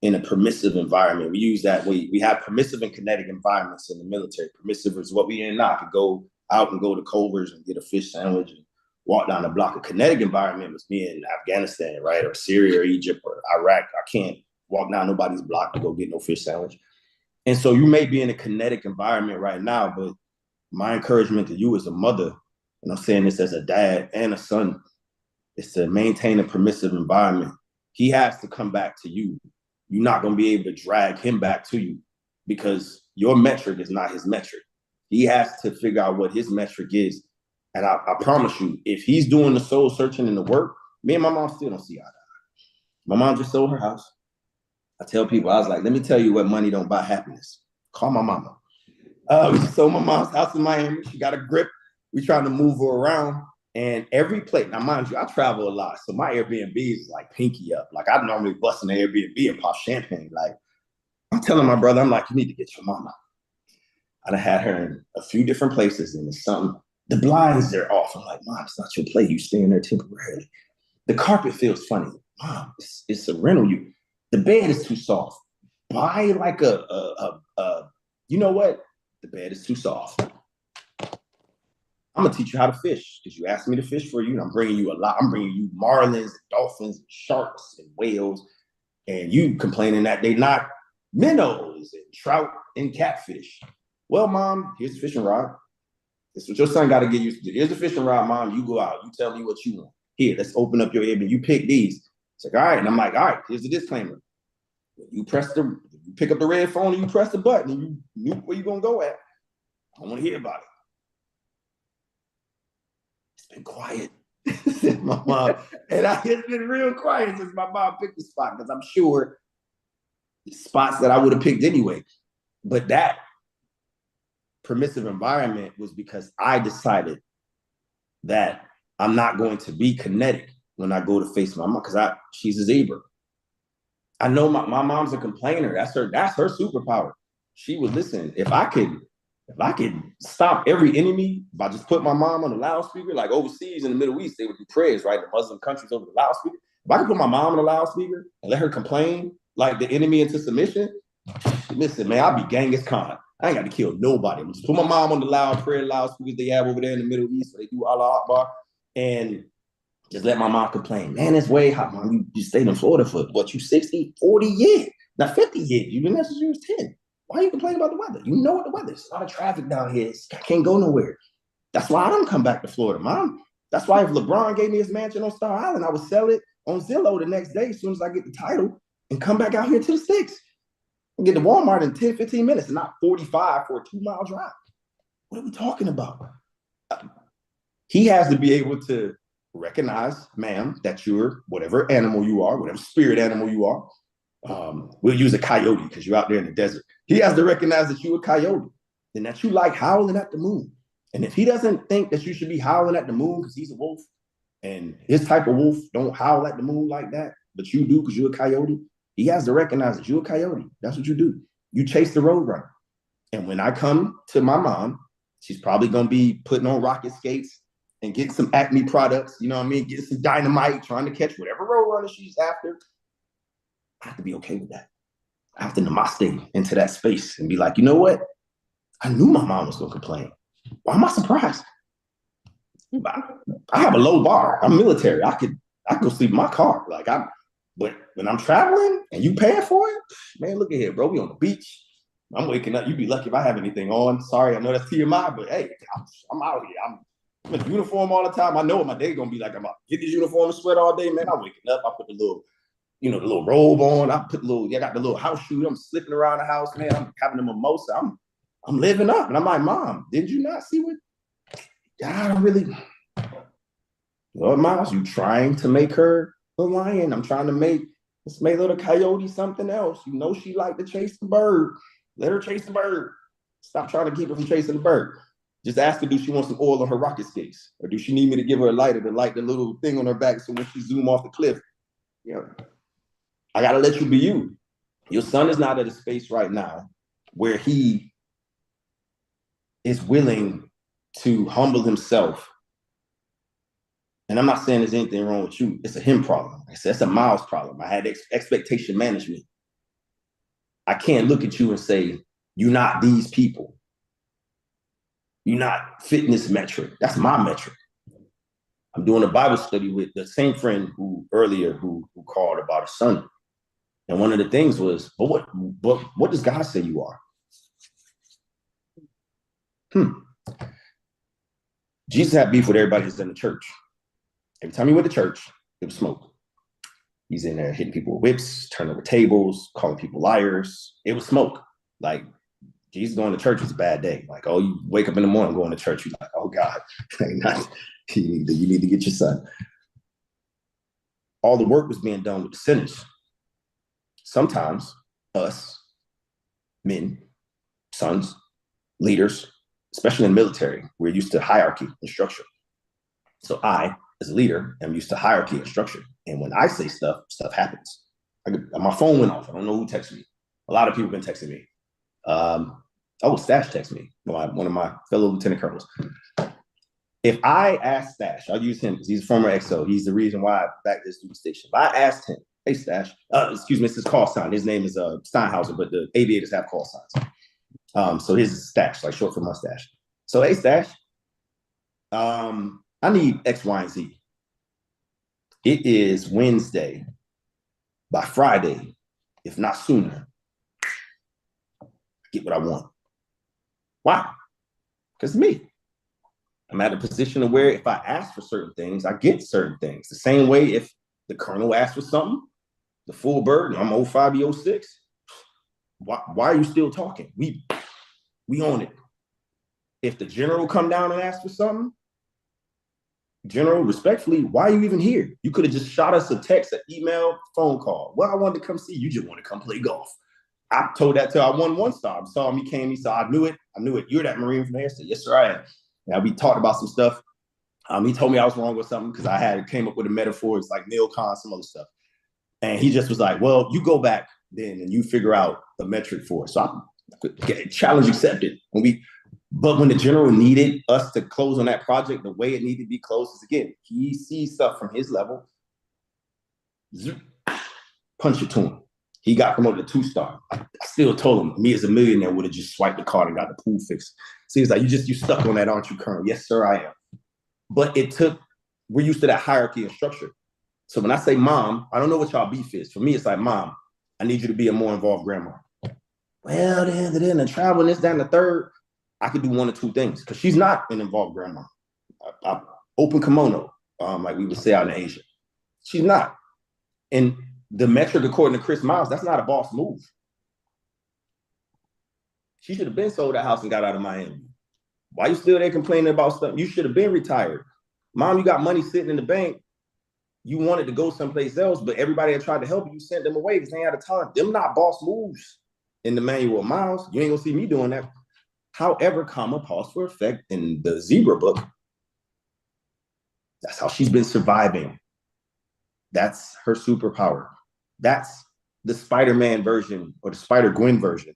in a permissive environment. We use that. We have permissive and kinetic environments in the military. Permissive is what we in now. I could go out and go to Culver's and get a fish sandwich and walk down the block. A kinetic environment was me in Afghanistan, right? Or Syria or Egypt or Iraq. I can't walk down nobody's block to go get no fish sandwich. And so you may be in a kinetic environment right now, but my encouragement to you as a mother, and I'm saying this as a dad and a son, is to maintain a permissive environment. He has to come back to you. You're not going to be able to drag him back to you because your metric is not his metric. He has to figure out what his metric is. And I promise you, if he's doing the soul searching and the work, me and my mom still don't see eye to eye. My mom just sold her house. I tell people, I was like, let me tell you what money don't buy happiness. Call my mama. We sold my mom's house in Miami. She got a grip. We trying to move her around. And every place, now mind you, I travel a lot. So my Airbnb is like pinky up. Like I normally bust in the Airbnb and pop champagne. Like I'm telling my brother, I'm like, you need to get your mama. I done had her in a few different places and it's something. The blinds, they're off. I'm like, Mom, it's not your place. You stay in there temporarily. The carpet feels funny. Mom, it's a rental. The bed is too soft. Buy like you know what? The bed is too soft. I'm gonna teach you how to fish because you asked me to fish for you, and I'm bringing you a lot. I'm bringing you marlins, and dolphins, and sharks, and whales, and you complaining that they not minnows and trout and catfish. Well, Mom, here's the fishing rod. This is what your son got to get used to. Here's the fishing rod, Mom. You go out. You tell me what you want. Here, let's open up your Airbnb. You pick these. It's like, all right. And I'm like, all right, here's the disclaimer. You pick up the red phone and you press the button and you knew where you're going to go at. I don't want to hear about it. It's been quiet. Said my mom. And it's been real quiet since my mom picked the spot because I'm sure spots that I would have picked anyway. But that permissive environment was because I decided that I'm not going to be kinetic when I go to face my mom because she's a zebra. I know my mom's a complainer. That's her superpower. She would listen. If I could stop every enemy by just putting my mom on the loudspeaker, like overseas in the Middle East, they would do prayers, right? The Muslim countries over the loudspeaker. If I could put my mom on the loudspeaker and let her complain like the enemy into submission, listen, man, I'll be Genghis Khan. I ain't got to kill nobody. Just put my mom on the prayer loudspeakers they have over there in the Middle East where they do Allah Akbar and just let my mom complain. Man, it's way hot, Mom. You stayed in Florida for, what, you 60, 40 years? Now 50 years. You've been there since you was 10. Why are you complaining about the weather? You know what the weather is. A lot of traffic down here. I can't go nowhere. That's why I don't come back to Florida, Mom. That's why if LeBron gave me his mansion on Star Island, I would sell it on Zillow the next day as soon as I get the title and come back out here to the sticks and get to Walmart in 10, 15 minutes and not 45 for a 2-mile drive. What are we talking about? He has to be able to recognize, ma'am, that you're whatever animal you are, whatever spirit animal you are. We'll use a coyote because you're out there in the desert. He has to recognize that you're a coyote. then that you like howling at the moon. And if he doesn't think that you should be howling at the moon because he's a wolf, and his type of wolf don't howl at the moon like that, but you do because you're a coyote, he has to recognize that you're a coyote. That's what you do. You chase the road runner. And when I come to my mom, she's probably going to be putting on rocket skates and getting some Acme products, you know what I mean? Getting some dynamite, trying to catch whatever road runner she's after. I have to be okay with that. I have to namaste into that space and be like, you know what? I knew my mom was going to complain. Why am I surprised? I have a low bar. I'm military. I could go sleep in my car. But when I'm traveling and you paying for it, man, look at here, bro. We on the beach. I'm waking up. You'd be lucky if I have anything on. Sorry, I know that's TMI, but hey, I'm out here. I'm in uniform all the time. I know what my day gonna be like. I'm out get this uniform and sweat all day, man. I'm waking up. I put the little robe on. I got the little house shoes. I'm slipping around the house, man. I'm having a mimosa. I'm living up. And I'm like, Mom, did you not see what? I don't really. Well, Miles, you trying to make her a lion. I'm trying to make this little coyote something else. You know she like to chase the bird. Let her chase the bird. Stop trying to keep her from chasing the bird. Just ask her, do she want some oil on her rocket skates? Or do she need me to give her a lighter to light the little thing on her back so when she zoom off the cliff, I got to let you be you. Your son is not at a space right now where he is willing to humble himself. And I'm not saying there's anything wrong with you. It's a him problem. I said, it's a Miles problem. I had expectation management. I can't look at you and say, you're not these people. You're not fitness metric. That's my metric. I'm doing a Bible study with the same friend who called about his son. And one of the things was, but what does God say you are? Jesus had beef with everybody who's in the church. Every time he went to church, it was smoke. He's in there hitting people with whips, turning over tables, calling people liars. It was smoke. Like, Jesus going to church was a bad day. Like, oh, you wake up in the morning going to church. You're like, oh God, you need to get your son. All the work was being done with the sinners. Sometimes us, men, sons, leaders, especially in the military, we're used to hierarchy and structure. So I, as a leader, am used to hierarchy and structure. And when I say stuff happens. My phone went off. I don't know who texted me. A lot of people have been texting me. Stash texted me, one of my fellow lieutenant colonels. If I ask Stash, I'll use him because he's a former XO. He's the reason why I backed this to the station. If I asked him, hey, Stash, excuse me, it's his call sign. His name is Steinhauser, but the aviators have call signs. So his is Stash, like short for mustache. So, hey, Stash, I need X, Y, and Z. It is Wednesday. By Friday, if not sooner, I get what I want. Why? Because me. I'm at a position of where if I ask for certain things, I get certain things. The same way if the colonel asks for something, the full bird, I'm 05, 06. Why are you still talking? We own it. If the general come down and ask for something, General, respectfully, why are you even here? You could have just shot us a text, an email, phone call. Well, I wanted to come see you. You just want to come play golf. I told that till I won 1 star. I saw him, he came, he said, I knew it. You're that Marine from there? I said, yes, sir, I am. Now, we talked about some stuff. He told me I was wrong with something because I came up with a metaphor. It's like Neil Khan, some other stuff. And he just was like, well, you go back then and you figure out the metric for it. So I challenge accepted. But when the general needed us to close on that project, the way it needed to be closed is, again, he sees stuff from his level. Punch it to him. He got promoted to 2-star. I still told him, me as a millionaire would have just swiped the card and got the pool fixed. So he's like, you stuck on that, aren't you, Colonel? Yes, sir, I am. But we're used to that hierarchy and structure. So when I say mom, I don't know what y'all beef is. For me, it's like, Mom, I need you to be a more involved grandma. Well, then the travel and this, that, and the third. I could do 1 or 2 things because she's not an involved grandma. I open kimono, like we would say out in Asia. She's not. And the metric, according to Chris Miles, that's not a boss move. She should have been sold that house and got out of Miami. Why you still there complaining about stuff? You should have been retired. Mom, you got money sitting in the bank. You wanted to go someplace else, but everybody that tried to help you sent them away because they ain't had a time. Them not boss moves in the manual. Miles, you ain't gonna see me doing that. However, comma, pause for effect, in the zebra book, that's how she's been surviving. That's her superpower. That's the Spider-Man version or the Spider-Gwen version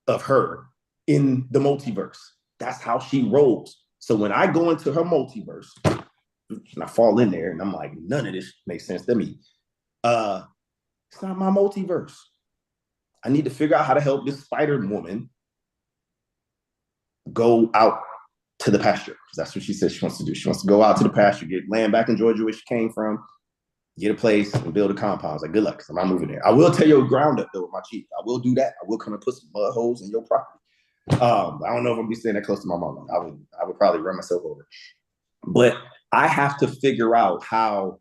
of her in the multiverse. That's how she rolls. So when I go into her multiverse and I fall in there and I'm like, none of this makes sense to me. It's not my multiverse. I need to figure out how to help this Spider Woman go out to the pasture. That's what she says she wants to do. She wants to go out to the pasture, get land back in Georgia where she came from, get a place and build a compound. I was like, good luck, because I'm not moving there. I will tear your ground up though with my cheek. I will do that. I will come and put some mud holes in your property. I don't know if I'm gonna be staying that close to my mama. I would probably run myself over. But I have to figure out how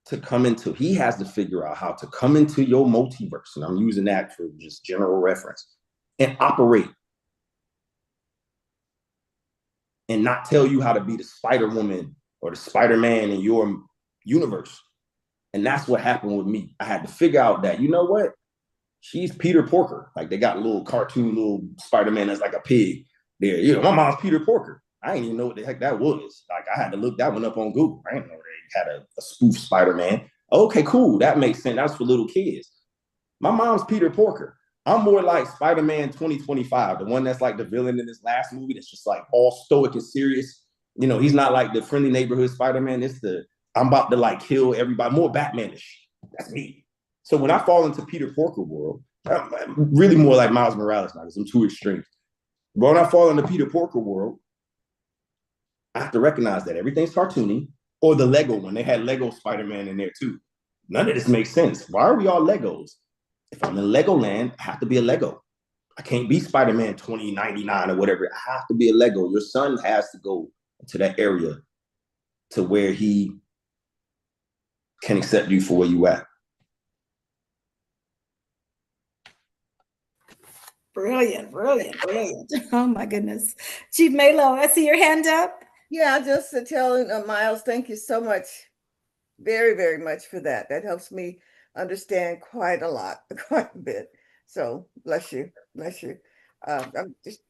to come into, he has to figure out how to come into your multiverse. And I'm using that for just general reference and operate and not tell you how to be the Spider-Woman or the Spider-Man in your universe. And that's what happened with me. I had to figure out that, you know what? She's Peter Porker. Like they got a little cartoon, little Spider-Man that's like a pig there. You know, my mom's Peter Porker. I didn't even know what the heck that was. Like I had to look that one up on Google. I didn't know they had a spoof Spider-Man. Okay, cool. That makes sense. That's for little kids. My mom's Peter Porker. I'm more like Spider-Man 2025, the one that's like the villain in this last movie that's just like all stoic and serious. You know, he's not like the friendly neighborhood Spider-Man. It's the, I'm about to like kill everybody, more Batmanish. That's me. So when I fall into Peter Porker world, I'm really more like Miles Morales now because I'm too extreme. But when I fall into Peter Porker world, I have to recognize that everything's cartoony, or the Lego one. They had Lego Spider-Man in there too. None of this makes sense. Why are we all Legos? If I'm in Legoland, I have to be a Lego. I can't be Spider-Man 2099 or whatever. I have to be a Lego. Your son has to go to that area to where he can accept you for where you at. Brilliant, brilliant, brilliant. Oh my goodness. Chief Malo, I see your hand up. Yeah, just to tell Miles, thank you so much. Very, very much for that. That helps me understand quite a lot, quite a bit. So bless you, bless you. I'm just,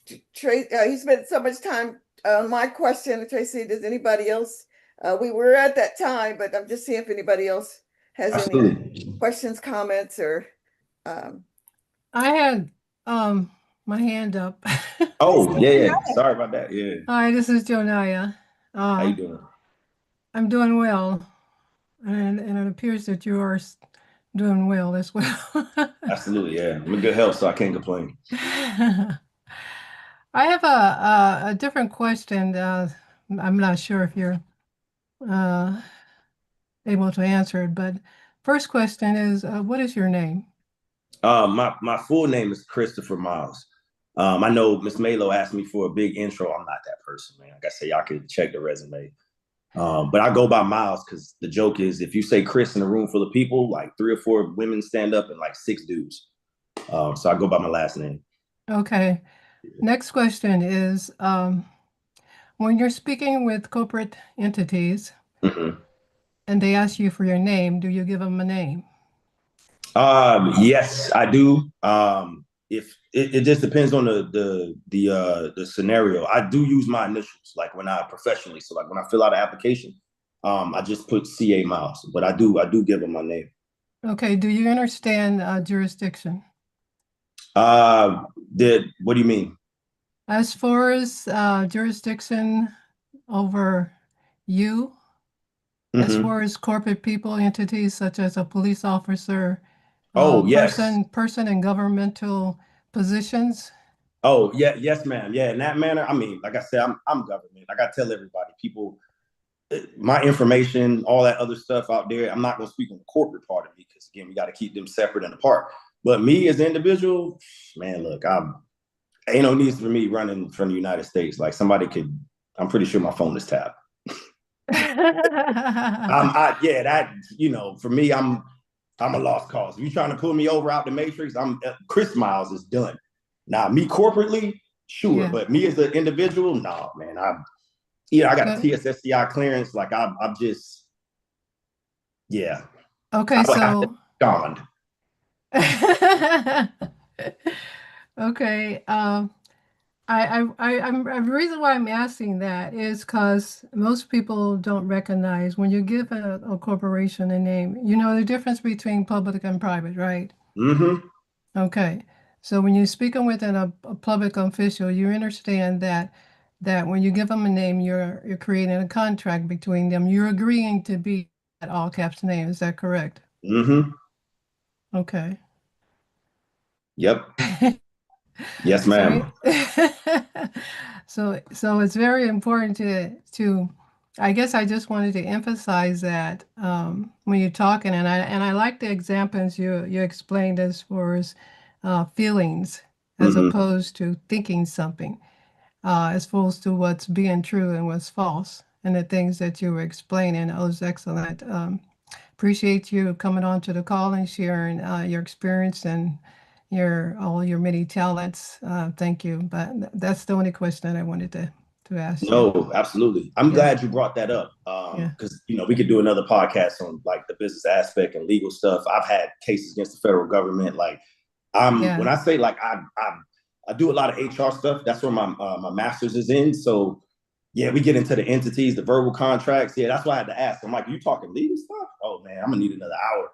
he spent so much time on my question, Tracy. Does anybody else? We were at that time, but I'm just seeing if anybody else has any questions, comments, or. I had my hand up. Oh, yeah. Sorry about that. Yeah. Hi, this is Jonaya. How you doing? I'm doing well. And it appears that you are doing well as well. Absolutely, yeah. I'm in good health, so I can't complain. I have a different question. I'm not sure if you're able to answer it, but first question is, what is your name? My full name is Christopher Miles. I know Miss Malo asked me for a big intro. I'm not that person, man. Like I say, y'all can check the resume. But I go by Miles because the joke is if you say Chris in a room full of people, like 3 or 4 women stand up and like 6 dudes. So I go by my last name. Okay. Next question is, when you're speaking with corporate entities and they ask you for your name, do you give them a name? Yes, I do. If it just depends on the scenario. I do use my initials, like when I professionally. So like when I fill out an application, I just put CA Miles, but I do give them my name. Okay. Do you understand jurisdiction? What do you mean? As far as jurisdiction over you, as far as corporate people, entities such as a police officer, yes, person in governmental positions. Oh yeah, yes, ma'am. Yeah, in that manner. I mean, like I said, I'm government. Like I tell everybody, people, my information, all that other stuff out there. I'm not gonna speak on the corporate part of me because again, we got to keep them separate and apart. But me as an individual, man, look, ain't no need for me running from the United States. Like somebody could, I'm pretty sure my phone is tapped. For me, I'm a lost cause. If you're trying to pull me over out the matrix, Chris Miles is done. Now, me corporately, sure, but me as an individual, nah, man. I got a TSSCI clearance. Like I'm just, yeah. Okay, so gone. Okay. The reason why I'm asking that is because most people don't recognize when you give a corporation a name, you know the difference between public and private, right? Mm-hmm. Okay. So when you're speaking with a public official, you understand that when you give them a name, you're creating a contract between them. You're agreeing to be at all caps name. Is that correct? Mm-hmm. Okay. Yep. Yes, So, ma'am. so it's very important to, I guess I just wanted to emphasize that when you're talking, and I like the examples you explained as far as feelings as Mm-hmm. opposed to thinking something, as opposed to what's being true and what's false, and the things that you were explaining. That was excellent. Appreciate you coming on to the call and sharing your experience and all your many talents. Thank you. But that's the only question that I wanted to ask you. No, absolutely. I'm Yeah. glad you brought that up. Yeah. Because we could do another podcast on like the business aspect and legal stuff. I've had cases against the federal government. Like when I say like I do a lot of HR stuff. That's where my master's is in. So yeah, we get into the entities, the verbal contracts. Yeah, that's why I had to ask. I'm like, you talking legal stuff? Oh man, I'm gonna need another hour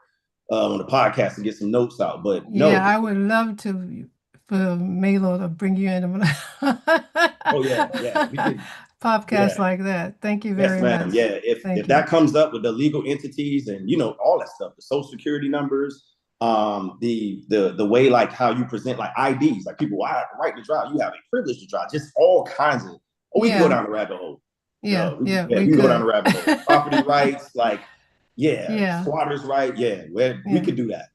on the podcast to get some notes out. But no. Yeah, I would love for Melo to bring you in. Oh yeah, we could. Podcast Yeah. like that. Thank you Yes, very ma'am. much. Yeah, if Thank you. that comes up with the legal entities and all that stuff, the social security numbers, the way like how you present like IDs, like people, I have a right to drive, you have a privilege to drive, just all kinds of. Oh, we can go down the rabbit hole. Yeah, We we can go down could. the rabbit hole. Property rights, like Yeah. squatters' right, we could do that.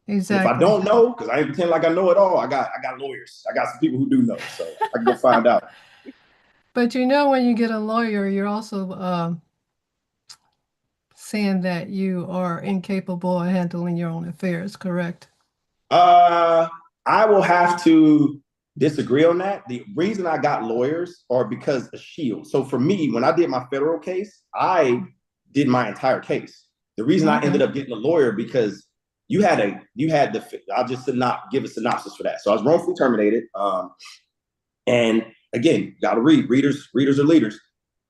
Exactly. And if I don't know, because I ain't pretend like I know it all, I got lawyers. I got some people who do know, so I can go find out. But when you get a lawyer, you're also saying that you are incapable of handling your own affairs, correct? I will have to disagree on that. The reason I got lawyers are because of Shield. So for me, when I did my federal case, I did my entire case. The reason I ended up getting a lawyer because I'll just not give a synopsis for that. So I was wrongfully terminated. And again, got to read. Readers are leaders.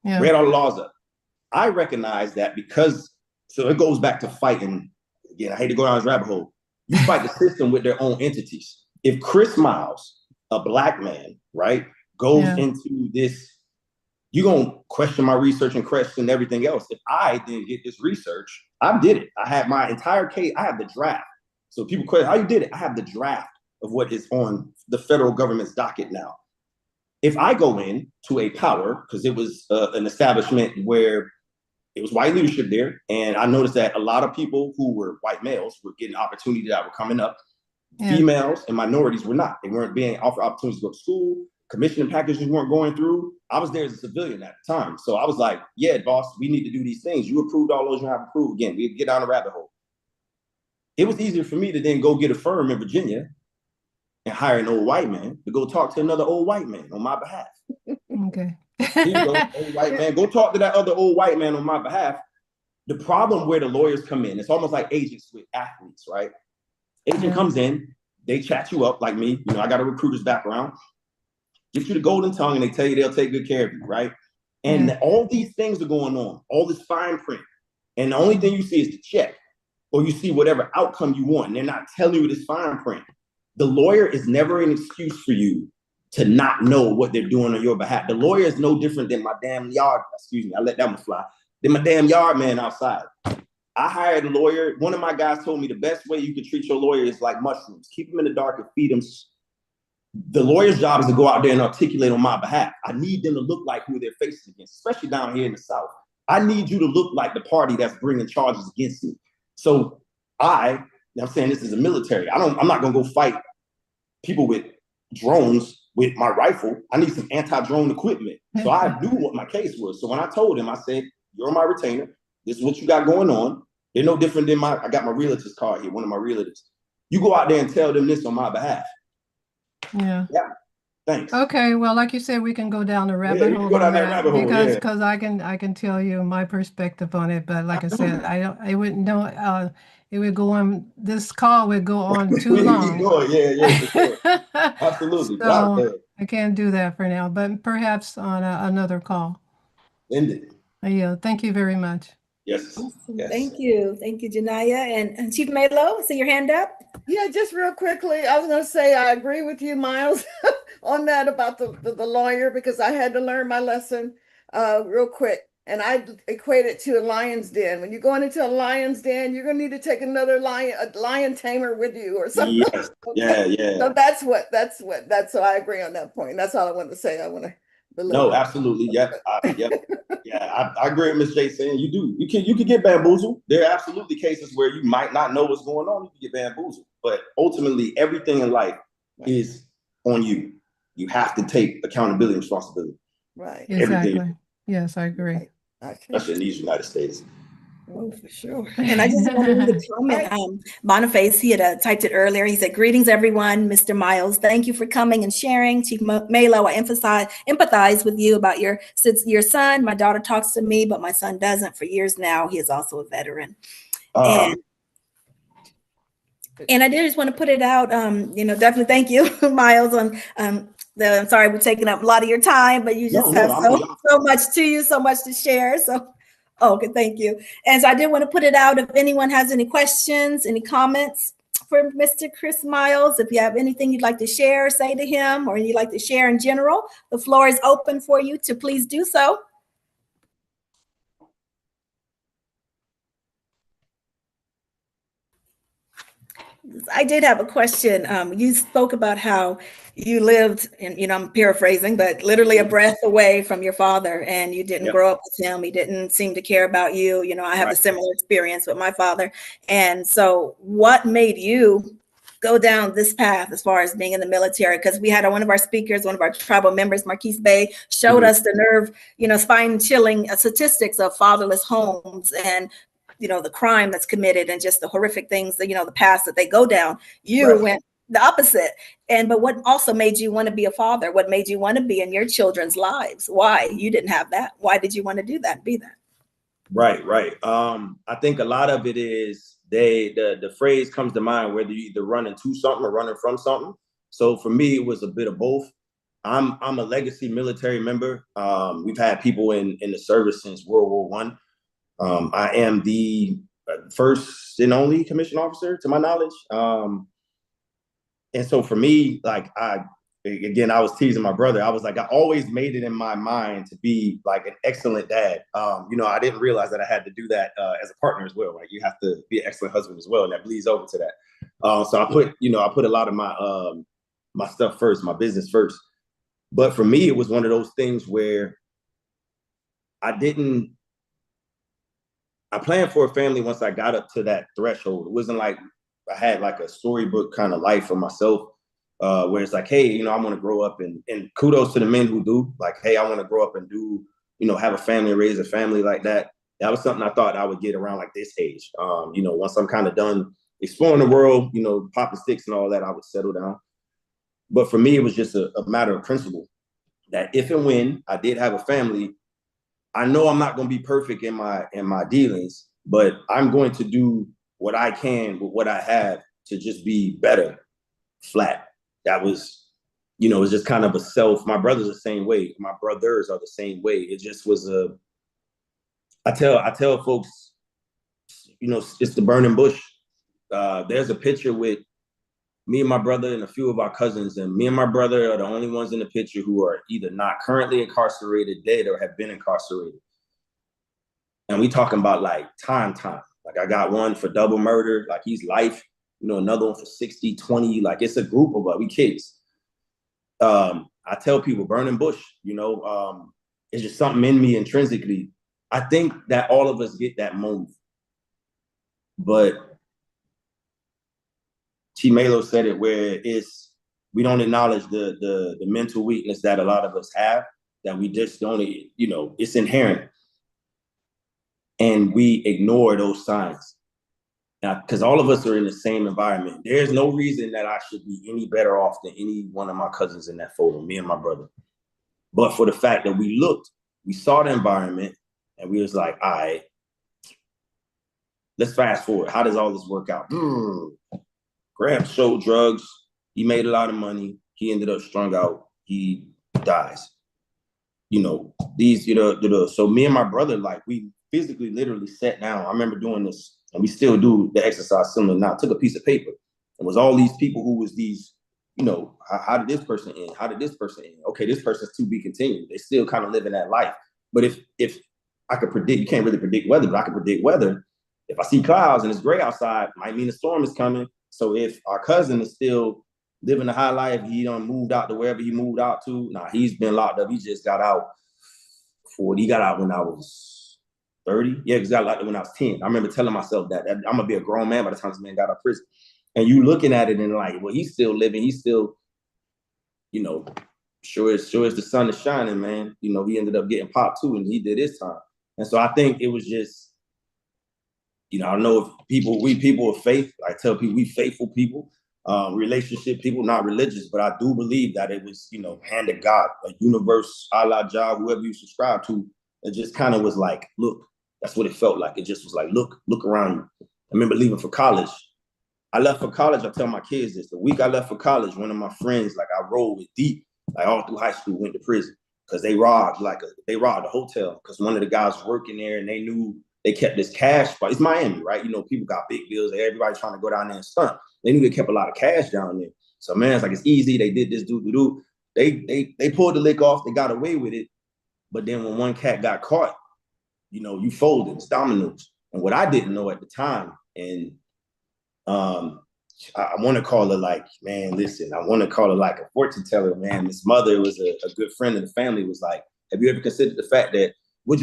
Yeah. Read all the laws up. I recognize that so it goes back to fighting. Again, I hate to go down this rabbit hole. You fight the system with their own entities. If Chris Miles, a black man, right, goes into this, you're going to question my research and question everything else. If I didn't get this research, I did it. I had my entire case. I have the draft. So people question how you did it. I have the draft of what is on the federal government's docket now. If I go in to a power, because it was an establishment where it was white leadership there. And I noticed that a lot of people who were white males were getting opportunities that were coming up. Yeah. Females and minorities were not. They weren't being offered opportunities to go to school. Commissioning packages weren't going through. I was there as a civilian at the time. So I was like, yeah, boss, we need to do these things. You approved all those you have approved. Again, we get down the rabbit hole. It was easier for me to then go get a firm in Virginia and hire an old white man to go talk to another old white man on my behalf. Okay. Here you go, old white man. Go talk to that other old white man on my behalf. The problem where the lawyers come in, it's almost like agents with athletes, right? Agent comes in, they chat you up like me. I got a recruiter's background. Get you the golden tongue and they tell you they'll take good care of you, right? And all these things are going on, all this fine print. And the only thing you see is the check or you see whatever outcome you want. And they're not telling you this fine print. The lawyer is never an excuse for you to not know what they're doing on your behalf. The lawyer is no different than my damn yard. Excuse me, I let that one fly. Than my damn yard man outside. I hired a lawyer. One of my guys told me the best way you can treat your lawyer is like mushrooms. Keep them in the dark and feed them. The lawyer's job is to go out there and articulate on my behalf. I need them to look like who they're facing against, especially down here in the South. I need you to look like the party that's bringing charges against me. So I'm saying this is a military. I'm not going to go fight people with drones with my rifle. I need some anti-drone equipment. So I knew what my case was. So when I told him, I said, you're my retainer. This is what you got going on. They're no different than I got my realtor's card here, one of my realtors. You go out there and tell them this on my behalf. Yeah. Thanks. Okay, well, like you said, we can go down the rabbit hole on that because I can tell you my perspective on it. But like I said, I wouldn't know. It would go on. This call would go on too long. Keep going. Yeah, for sure. Absolutely. So I can't do that for now, but perhaps on another call. Indeed. Yeah. Thank you very much. Yes. Awesome. Yes. Thank you, Janaya and Chief Melo. See your hand up. Yeah, just real quickly, I was going to say I agree with you, Miles, on that about the lawyer, because I had to learn my lesson real quick. And I equate it to a lion's den. When you're going into a lion's den, you're going to need to take another a lion tamer with you or something. Yes. Yeah. So that's so I agree on that point. That's all I wanted to say. I want to believe. No, absolutely. Yeah. I agree with Ms. J saying you can get bamboozled. There are absolutely cases where you might not know what's going on. You can get bamboozled. But ultimately, everything in life is on you. You have to take accountability and responsibility. Right. Exactly. Everything. Yes, I agree. Right. Especially in these United States. Oh, for sure. And I just want to read a comment. Boniface, he had typed it earlier. He said, "Greetings, everyone. Mr. Miles, thank you for coming and sharing. Chief Melo, I empathize with you about your son. My daughter talks to me, but my son doesn't for years now. He is also a veteran." And I did just want to put it out, definitely thank you, Miles, I'm sorry we're taking up a lot of your time, but you just have so much to you, so much to share. So, okay, thank you. And so I did want to put it out if anyone has any questions, any comments for Mr. Chris Miles. If you have anything you'd like to share, say to him, or you'd like to share in general, the floor is open for you to please do so. I did have a question. You spoke about how you lived, and I'm paraphrasing, but literally a breath away from your father, and you didn't grow up with him. He didn't seem to care about you. I have a similar experience with my father. And so what made you go down this path as far as being in the military? Because we had one of our speakers, one of our tribal members, Marquise Bay, showed us the nerve, spine-chilling statistics of fatherless homes and the crime that's committed and just the horrific things that, the paths that they go down. You went the opposite. But what also made you want to be a father? What made you want to be in your children's lives? Why? You didn't have that. Why did you want to do that, be that? Right. I think a lot of it is the phrase comes to mind, whether you're either running to something or running from something. So for me, it was a bit of both. I'm a legacy military member. We've had people in the service since World War I. I am the first and only commissioned officer, to my knowledge. And so for me, like I was teasing my brother. I was like, I always made it in my mind to be like an excellent dad. I didn't realize that I had to do that as a partner as well. Right, you have to be an excellent husband as well, and that bleeds over to that. So I put a lot of my stuff first, my business first. But for me, it was one of those things where I planned for a family once I got up to that threshold. It wasn't like I had like a storybook kind of life for myself, where it's like, hey, I want to grow up and kudos to the men who do. Like, hey, I want to grow up and do, have a family, raise a family like that. That was something I thought I would get around like this age. Once I'm kind of done exploring the world, popping sticks and all that, I would settle down. But for me, it was just a matter of principle that if and when I did have a family, I know I'm not going to be perfect in my dealings, but I'm going to do what I can with what I have to just be better, flat. That was, it was just kind of a self. My brother's the same way. My brothers are the same way. It just was I tell folks, it's the burning bush. There's a picture with me and my brother and a few of our cousins, and me and my brother are the only ones in the picture who are either not currently incarcerated, dead, or have been incarcerated. And we talking about like time. Like I got one for double murder, like he's life, another one for 60, 20, like it's a group of us, we kids. I tell people burning bush, it's just something in me intrinsically. I think that all of us get that moment. But Chimelo said it where we don't acknowledge the mental weakness that a lot of us have, that we just don't, it's inherent. And we ignore those signs. because all of us are in the same environment. There's no reason that I should be any better off than any one of my cousins in that photo, me and my brother. But for the fact that we saw the environment, and we was like, all right, let's fast forward. How does all this work out? Gramps sold drugs. He made a lot of money. He ended up strung out. He dies. So me and my brother, like, we physically literally sat down. I remember doing this, and we still do the exercise similar now. Took a piece of paper, and was all these people who was these, how did this person end? How did this person end? Okay, this person's to be continued. They still kind of living that life. But if I could predict, you can't really predict weather, but I could predict weather. If I see clouds and it's gray outside, might mean a storm is coming. So if our cousin is still living a high life, he done moved out to wherever he moved out to. Nah, he's been locked up. He just got out. He got out when I was 30. Yeah, he got locked up when I was 10. I remember telling myself that I'm gonna be a grown man by the time this man got out of prison. And you looking at it and like, well, he's still living. He's still, sure as the sun is shining, man. He ended up getting popped too, and he did his time. And so I think it was just, I know if we people of faith, I tell people we faithful people, relationship people, not religious, but I do believe that it was, hand of God, a universe, Allah, Jah, whoever you subscribe to, it just kind of was like, look, that's what it felt like. It just was like, look around you. I remember leaving for college. I left for college. I tell my kids this. The week I left for college, one of my friends, like I rolled with deep, like all through high school, went to prison because they robbed a hotel because one of the guys working there and they knew they kept this cash. But it's Miami, right? People got big bills. Everybody's trying to go down there and stunt. They knew they kept a lot of cash down there. So man, it's like, it's easy. They did this, do. They pulled the lick off. They got away with it. But then when one cat got caught, you folded. It's dominoes. And what I didn't know at the time, and I want to call her like, man, listen, I want to call her like a fortune teller, man. This mother was a good friend of the family, was like, have you ever considered the fact that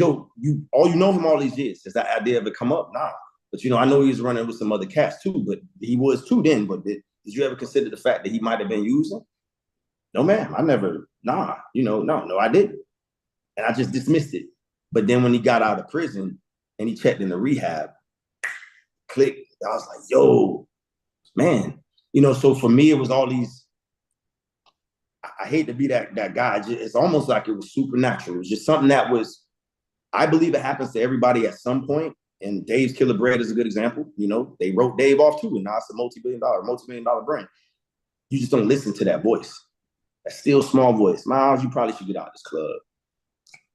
all you know him all these years? Has that idea ever come up? Nah. But I know he was running with some other cats too, but he was too then. But did you ever consider the fact that he might have been using? No, ma'am, I never, no, I didn't. And I just dismissed it. But then when he got out of prison and he checked in the rehab, click, I was like, yo, man. So for me, it was all these, I hate to be that guy. It's almost like it was supernatural. It was just something that was, I believe it happens to everybody at some point. And Dave's Killer Bread is a good example. They wrote Dave off too, and now it's a multi-million dollar brand. You just don't listen to that voice. That still small voice. Miles, you probably should get out of this club.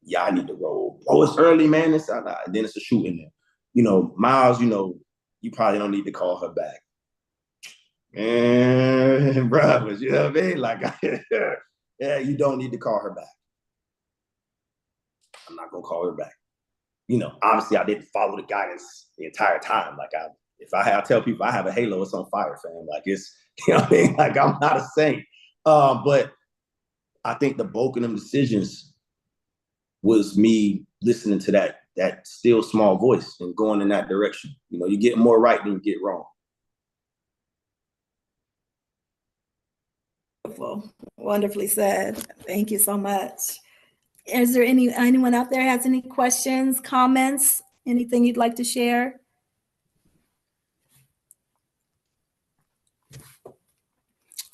Yeah, I need to roll. Oh, it's early, man. And then it's a shooting there. Miles, you probably don't need to call her back. And brothers, you know what I mean? Like, yeah, you don't need to call her back. I'm not gonna call her back. Obviously I didn't follow the guidance the entire time. Like I tell people I have a halo, it's on fire, fam. Like it's, what I mean? Like I'm not a saint. But I think the bulk of them decisions was me listening to that still small voice and going in that direction. You get more right than you get wrong. Wonderfully said. Thank you so much. Is there anyone out there has any questions, comments, anything you'd like to share?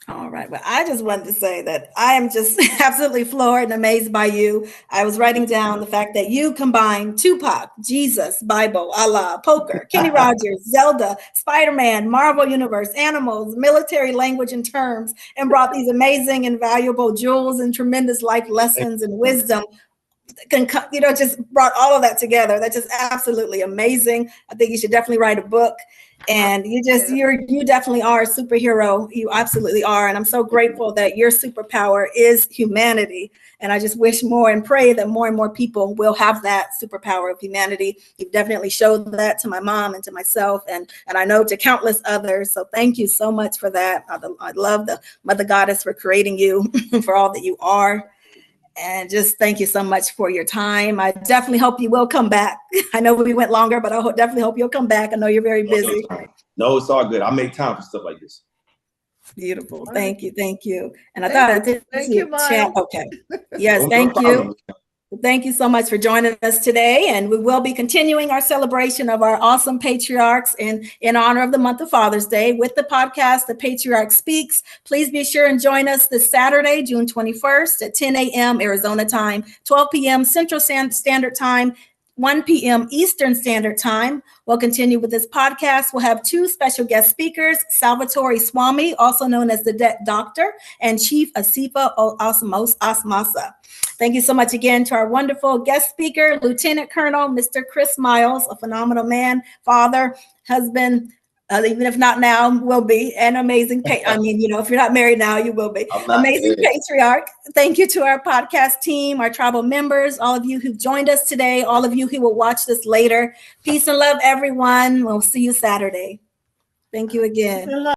All right. Well, I just wanted to say that I am just absolutely floored and amazed by you. I was writing down the fact that you combined Tupac, Jesus, Bible, Allah, poker, Kenny Rogers, Zelda, Spider-Man, Marvel Universe, animals, military language and terms, and brought these amazing and valuable jewels and tremendous life lessons and wisdom. Just brought all of that together. That's just absolutely amazing. I think you should definitely write a book. And you definitely are a superhero. You absolutely are. And I'm so grateful that your superpower is humanity. And I just wish more and pray that more and more people will have that superpower of humanity. You've definitely showed that to my mom and to myself, and I know to countless others. So thank you so much for that. I love the Mother Goddess for creating you for all that you are. And just thank you so much for your time. I definitely hope you will come back. I know we went longer, but I definitely hope you'll come back. I know you're very busy. No, it's all good. I make time for stuff like this. Beautiful. Thank you. And I thought I did thank you, chat. Miles. Okay. Yes, thank you. Thank you so much for joining us today. And we will be continuing our celebration of our awesome patriarchs in honor of the month of Father's Day with the podcast, The Patriarch Speaks. Please be sure and join us this Saturday, June 21st at 10 a.m. Arizona time, 12 p.m. Central Standard Time, 1 p.m. Eastern Standard Time. We'll continue with this podcast. We'll have two special guest speakers, Salvatore Swami, also known as the Debt Doctor, and Chief Asifa Osmasa. Thank you so much again to our wonderful guest speaker, Lieutenant Colonel Mr. Chris Miles, a phenomenal man, father, husband, even if not now, will be an amazing, if you're not married now, you will be. Amazing patriarch. Thank you to our podcast team, our tribal members, all of you who've joined us today, all of you who will watch this later. Peace and love, everyone. We'll see you Saturday. Thank you again.